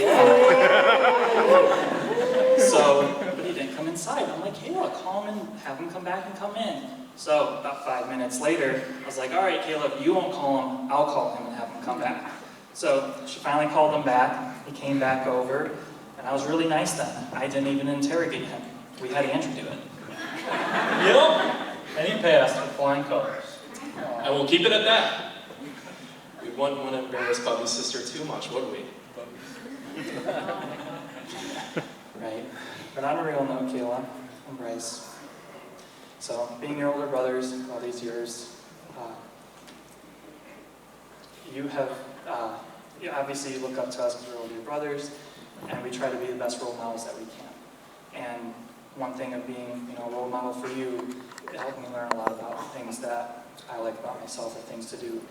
he didn't come inside. I'm like, "Kayla, call him and have him come back and come in." So about 5 minutes later, I was like, "All right, Kayla, if you won't call him, I'll call him and have him come back." So she finally called him back. He came back over, and I was really nice then. I didn't even interrogate him. We had Andrew do it. Yep. And he passed with flying colors. And we'll keep it at that. We wouldn't want to embarrass Bubby's sister too much, would we? Right. But on a real note, Kayla and Bryce. So, being your older brothers all these years, you have, obviously you look up to us because we're older brothers, and we try to be the best role models that we can. And one thing of being, a role model for you, it helped me learn a lot about things that I like about myself, or things to do,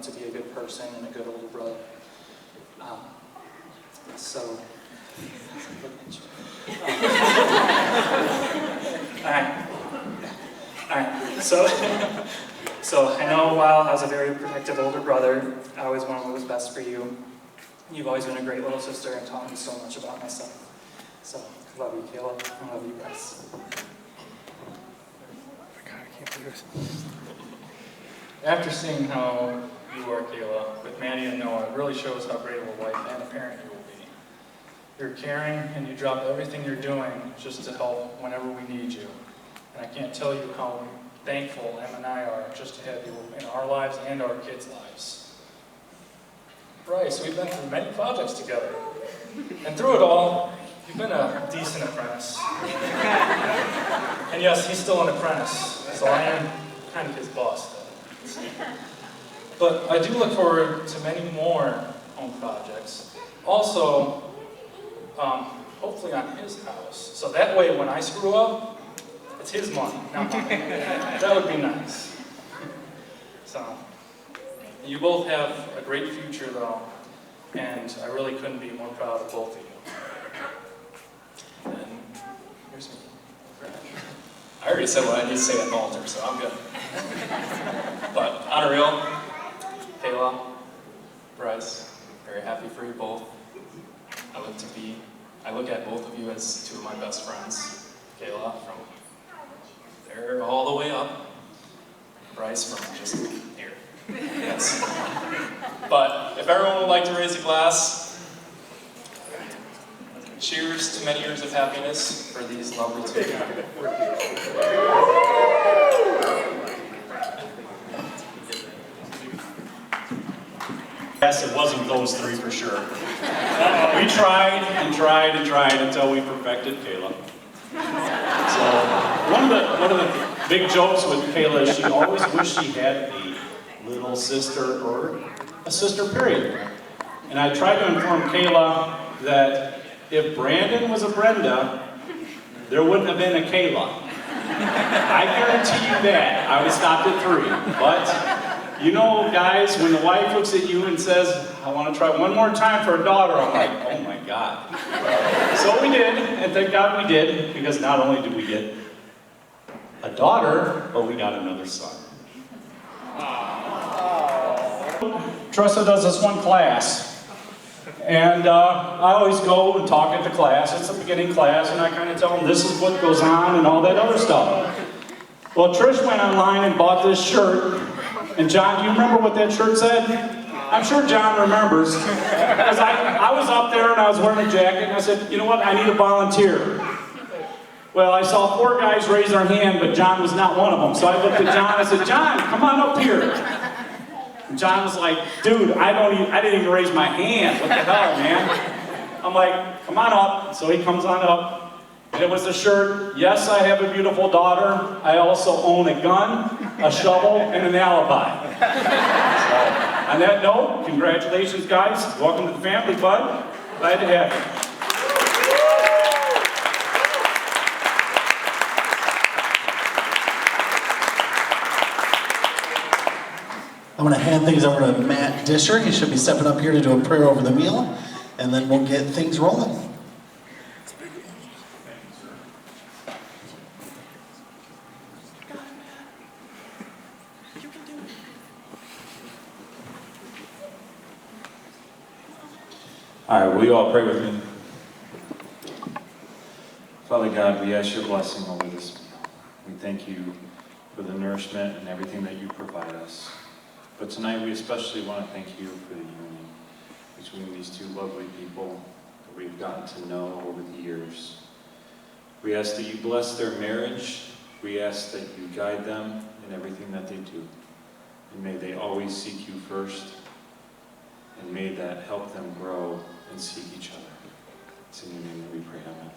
to be a good person and a good older brother. All right. So I know while I was a very protective older brother, I always wanted what was best for you. You've always been a great little sister and taught me so much about myself. So I love you, Kayla. I love you, Bryce. God, I can't believe this. After seeing how you are, Kayla, with Maddie and Noah, it really shows how great of a wife and a parent you will be. You're caring and you drop everything you're doing just to help whenever we need you. And I can't tell you how thankful Em and I are just to have you in our lives and our kids' lives. Bryce, we've been through many projects together. And through it all, you've been a decent apprentice. And yes, he's still an apprentice, so I am kind of his boss though. But I do look forward to many more home projects. Also, hopefully on his house. So that way when I screw up, it's his money, not mine. That would be nice. So, you both have a great future though, and I really couldn't be more proud of both of you. And here's me. I already said what I need to say at the altar, so I'm good. But on a real, Kayla, Bryce, very happy for you both. I look at both of you as two of my best friends. Kayla from there all the way up. Bryce from just here. Yes. But if everyone would like to raise a glass, cheers to many years of happiness for these lovely two. Yes, it wasn't those three for sure. We tried and tried and tried until we perfected Kayla. So one of the big jokes with Kayla. She always wished she had a little sister or a sister, period. And I tried to inform Kayla that if Brandon was a Brenda, there wouldn't have been a Kayla. I guarantee you that. I would have stopped at 3. But, you know, guys, when the wife looks at you and says, I want to try one more time for a daughter, I'm like, oh my God. So we did, and thank God we did, because not only did we get a daughter, but we got another son. Tressa does this one class. And I always go and talk at the class. It's the beginning class, and I kind of tell them this is what goes on and all that other stuff. Well, Trish went online and bought this shirt. And John, do you remember what that shirt said? I'm sure John remembers. Because I was up there and I was wearing a jacket, and I said, you know what, I need a volunteer. Well, I saw 4 guys raise their hand, but John was not one of them. So I looked at John, I said, John, come on up here. John was like, dude, I didn't even raise my hand. What the hell, man? I'm like, come on up. So he comes on up. And it was a shirt, yes, I have a beautiful daughter. I also own a gun, a shovel, and an alibi. So, on that note, congratulations, guys. Welcome to the family, bud. Glad to have you. I'm going to hand things over to Matt Disher. He should be stepping up here to do a prayer over the meal, and then we'll get things rolling. All right, will you all pray with me? Father God, we ask your blessing over this meal. We thank you for the nourishment and everything that you provide us. But tonight we especially want to thank you for the union between these 2 lovely people that we've gotten to know over the years. We ask that you bless their marriage. We ask that you guide them in everything that they do. And may they always seek you first. And may that help them grow and seek each other. It's in your name that we pray, amen.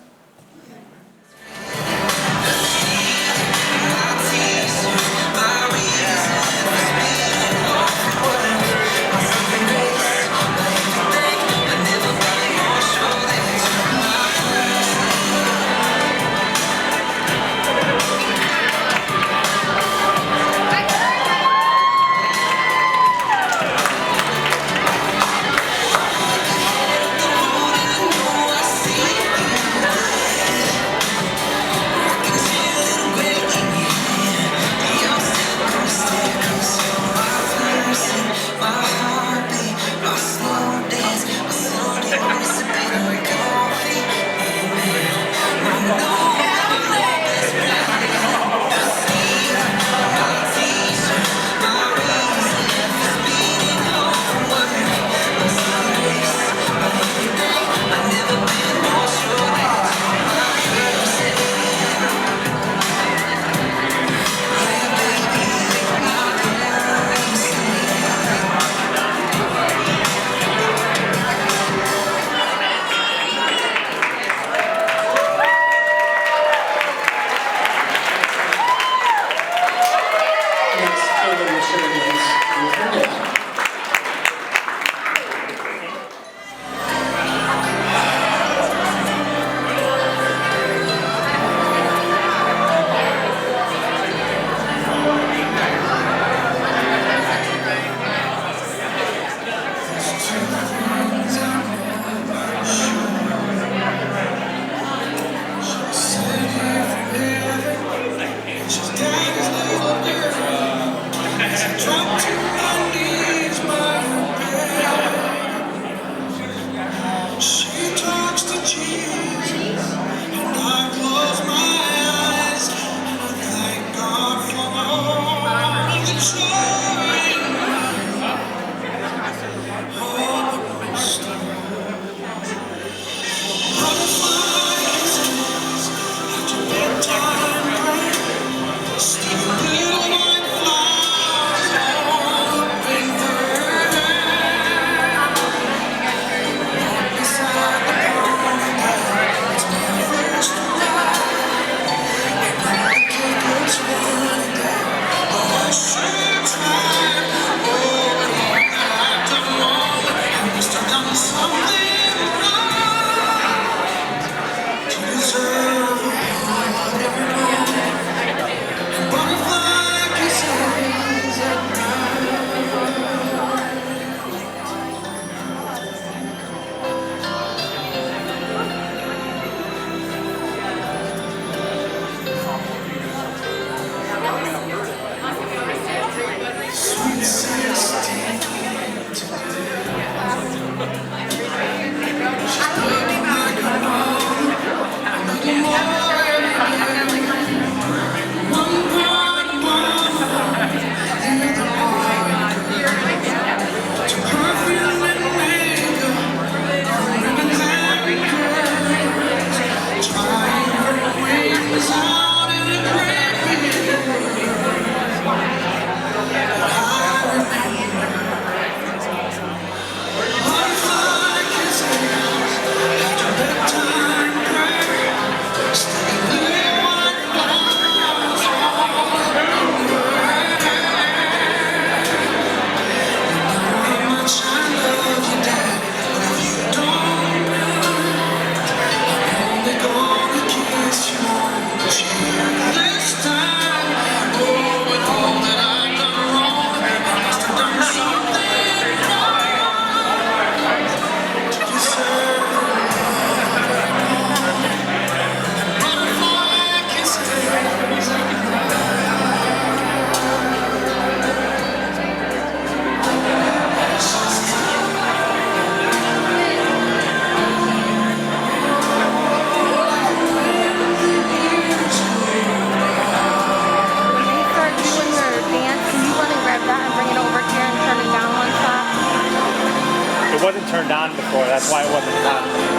wasn't turned on before. That's why it wasn't on.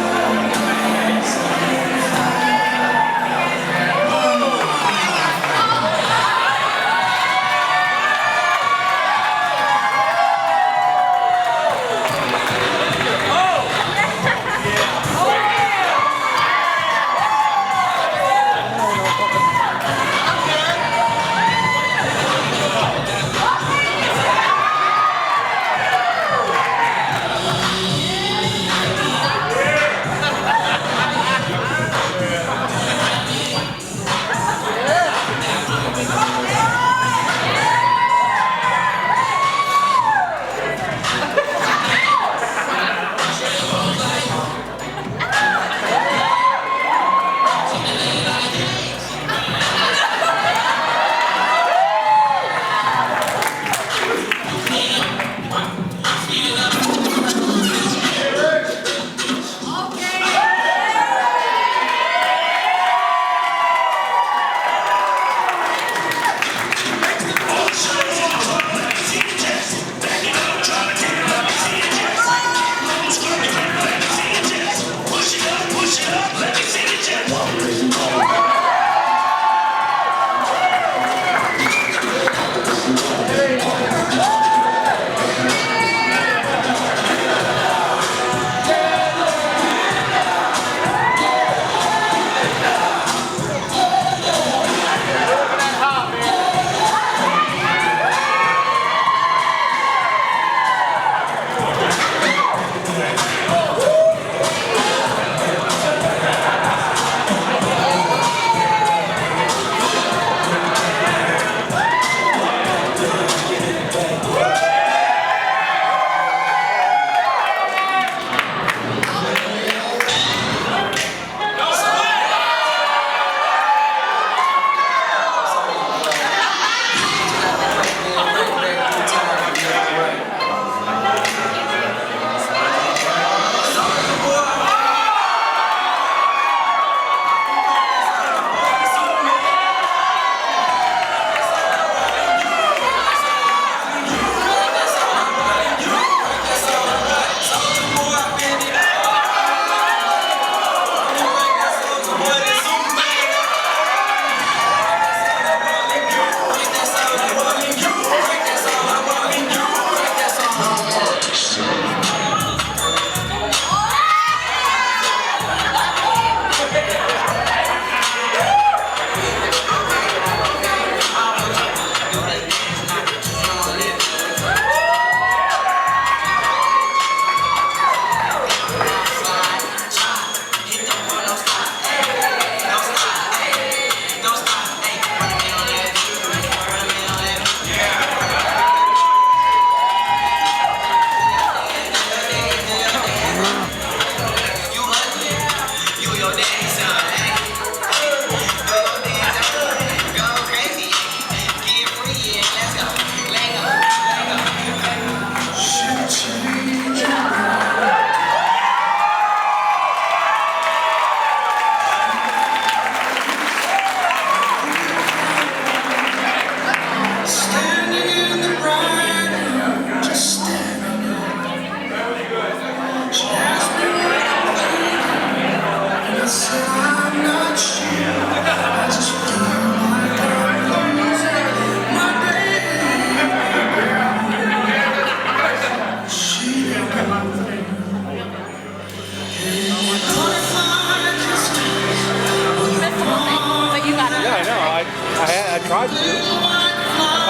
I tried to. Oh,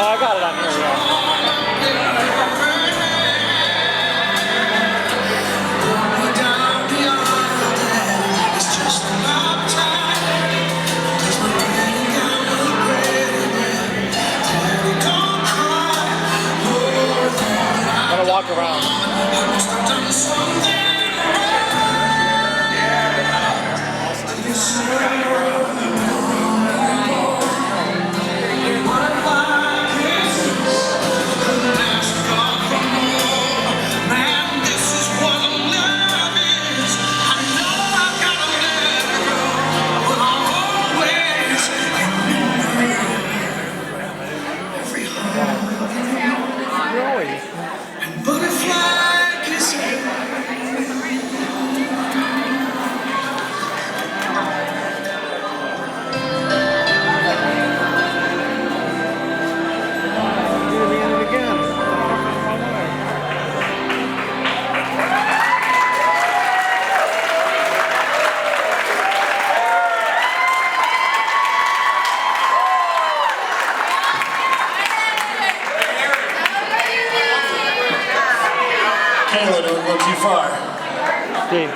I got it on here, yeah. I'm gonna walk around. Kayla, don't go too far. Steve,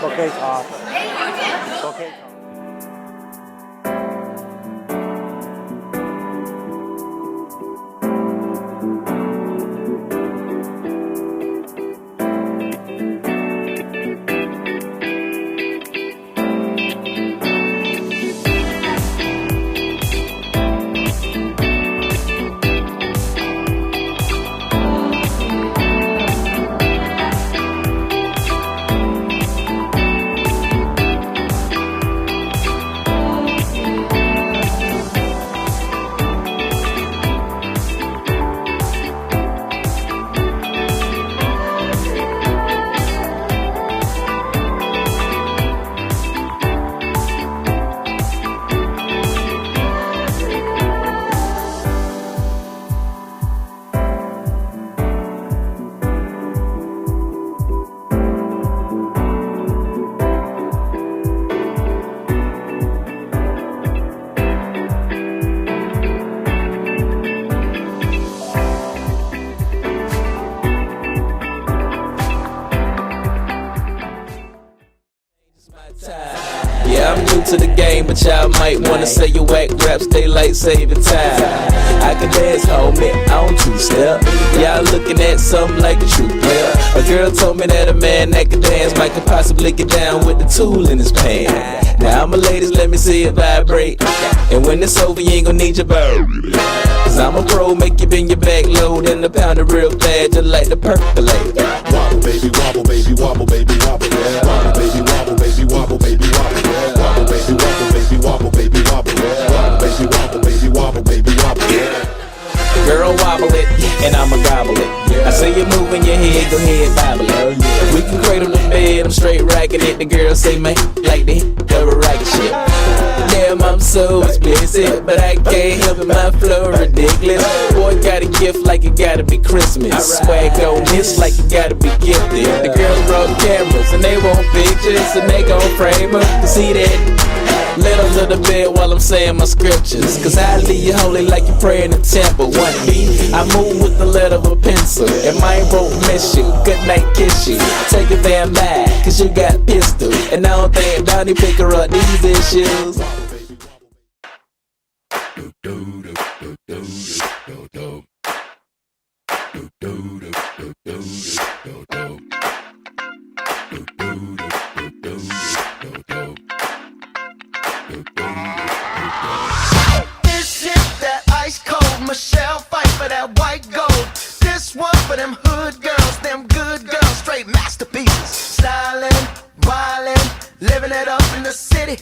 okay, top. Okay. Yeah, I'm new to the game, but y'all might wanna say your whack raps, daylight saving time. I can dance, homie, on two-step. Y'all looking at something like a true player. A girl told me that a man that can dance might could possibly get down with the tool in his pants. Now, my ladies, let me see it vibrate. And when it's over, you ain't gonna need your bow. Cause I'm a pro, make you bend your back low, then the pound it real bad, just like the percolate. Wobble, baby, wobble, baby, wobble, baby, wobble, yeah. Wobble, baby, wobble, baby, wobble, baby, wobble, yeah. Wobble, baby, wobble, baby, wobble, baby, wobble, yeah. Wobble, baby, wobble, baby, wobble, baby, wobble, yeah. Girl, wobble it, and I'ma gobble it. I say you moving your head, go ahead, bobble it. We can cradle the bed, I'm straight rocking it. The girl say, man, like the double rocket shit. Damn, I'm so explicit, but I can't help it, my flow ridiculous. Boy, got a gift like it gotta be Christmas. Swag on this like it gotta be gifted. The girls brought cameras, and they want pictures, and they gon' frame them. See that? Let them to the bed while I'm saying my scriptures. Cause I leave you holy like you pray in the temple. 1B, I move with the letter of a pencil. And mine won't miss you, good night kiss you. Take it damn back, cause you got pistol. And I don't think Donnie pick her up these issues. This hit that ice cold Michelle fight for that white gold. This one for them hood girls, them good girls, straight masterpieces. Stylin', wildin', living it up in the city.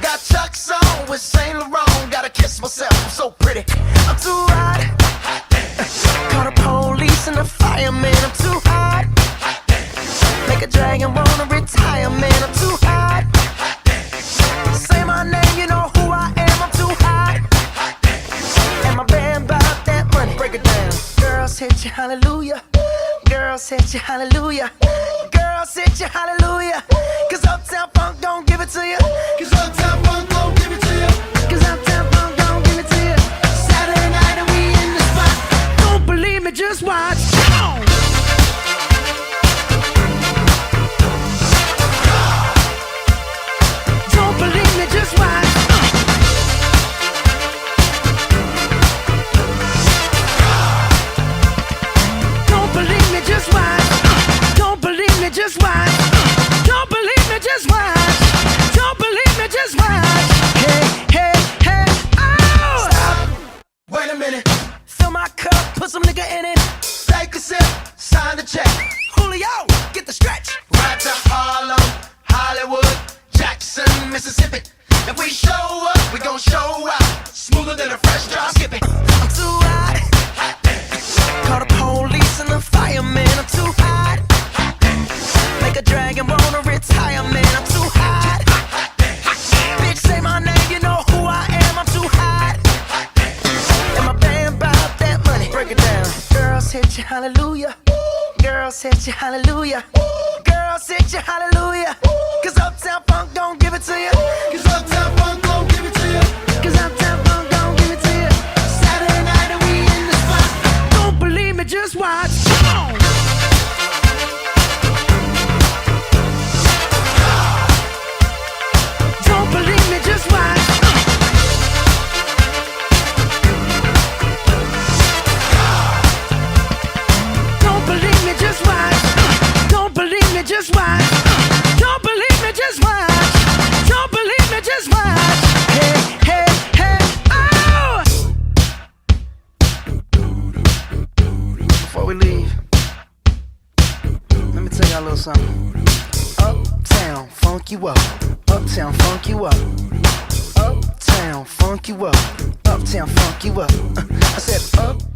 Got Chuck's on with Saint Laurent. Gotta kiss myself, I'm so pretty. I'm too hot. Call the police and the fireman. I'm too hot. Make a dragon wanna retire, man. I'm too hot. Say my name, you know who I am. I'm too hot. And my band bought that money. Break it down. Girls hit you, hallelujah. Girls hit you, hallelujah. Girls hit you, hallelujah. Cause Uptown Funk don't give it to you. Cause Uptown Funk don't give it to you. Cause Uptown Funk don't give it to you. Saturday night and we in the spot. Don't believe me, just watch. Come on. Don't believe me, just watch. Don't believe me, just watch. Don't believe me, just watch. Don't believe me, just watch. Don't believe me, just watch. Hey, hey, hey, oh! Stop. Wait a minute. Fill my cup, put some nigga in it. Take a sip, sign the check. Julio, get the stretch. Right to Harlem, Hollywood, Jackson, Mississippi. If we show up, we gon' show out. Smoother than a fresh drop. Skip it. I'm too hot. Call the police and the fireman. I'm too hot. Make a dragon wanna retire, man. I'm too hot. Bitch, say my name, you know who I am. I'm too hot. And my band bought that money. Break it down. Girls hit you, hallelujah. Girls hit you, hallelujah. Girls hit you, hallelujah. Cause Uptown Funk don't give it to you. Cause Uptown Funk don't give it to you. Cause Uptown Funk don't give it to you. Saturday night and we in the spot. Don't believe me, just watch. Come on. we leave, let me tell y'all a little something. Uptown, funk you up. Uptown, funk you up. Uptown, funk you up. Uptown, funk you up. I said up.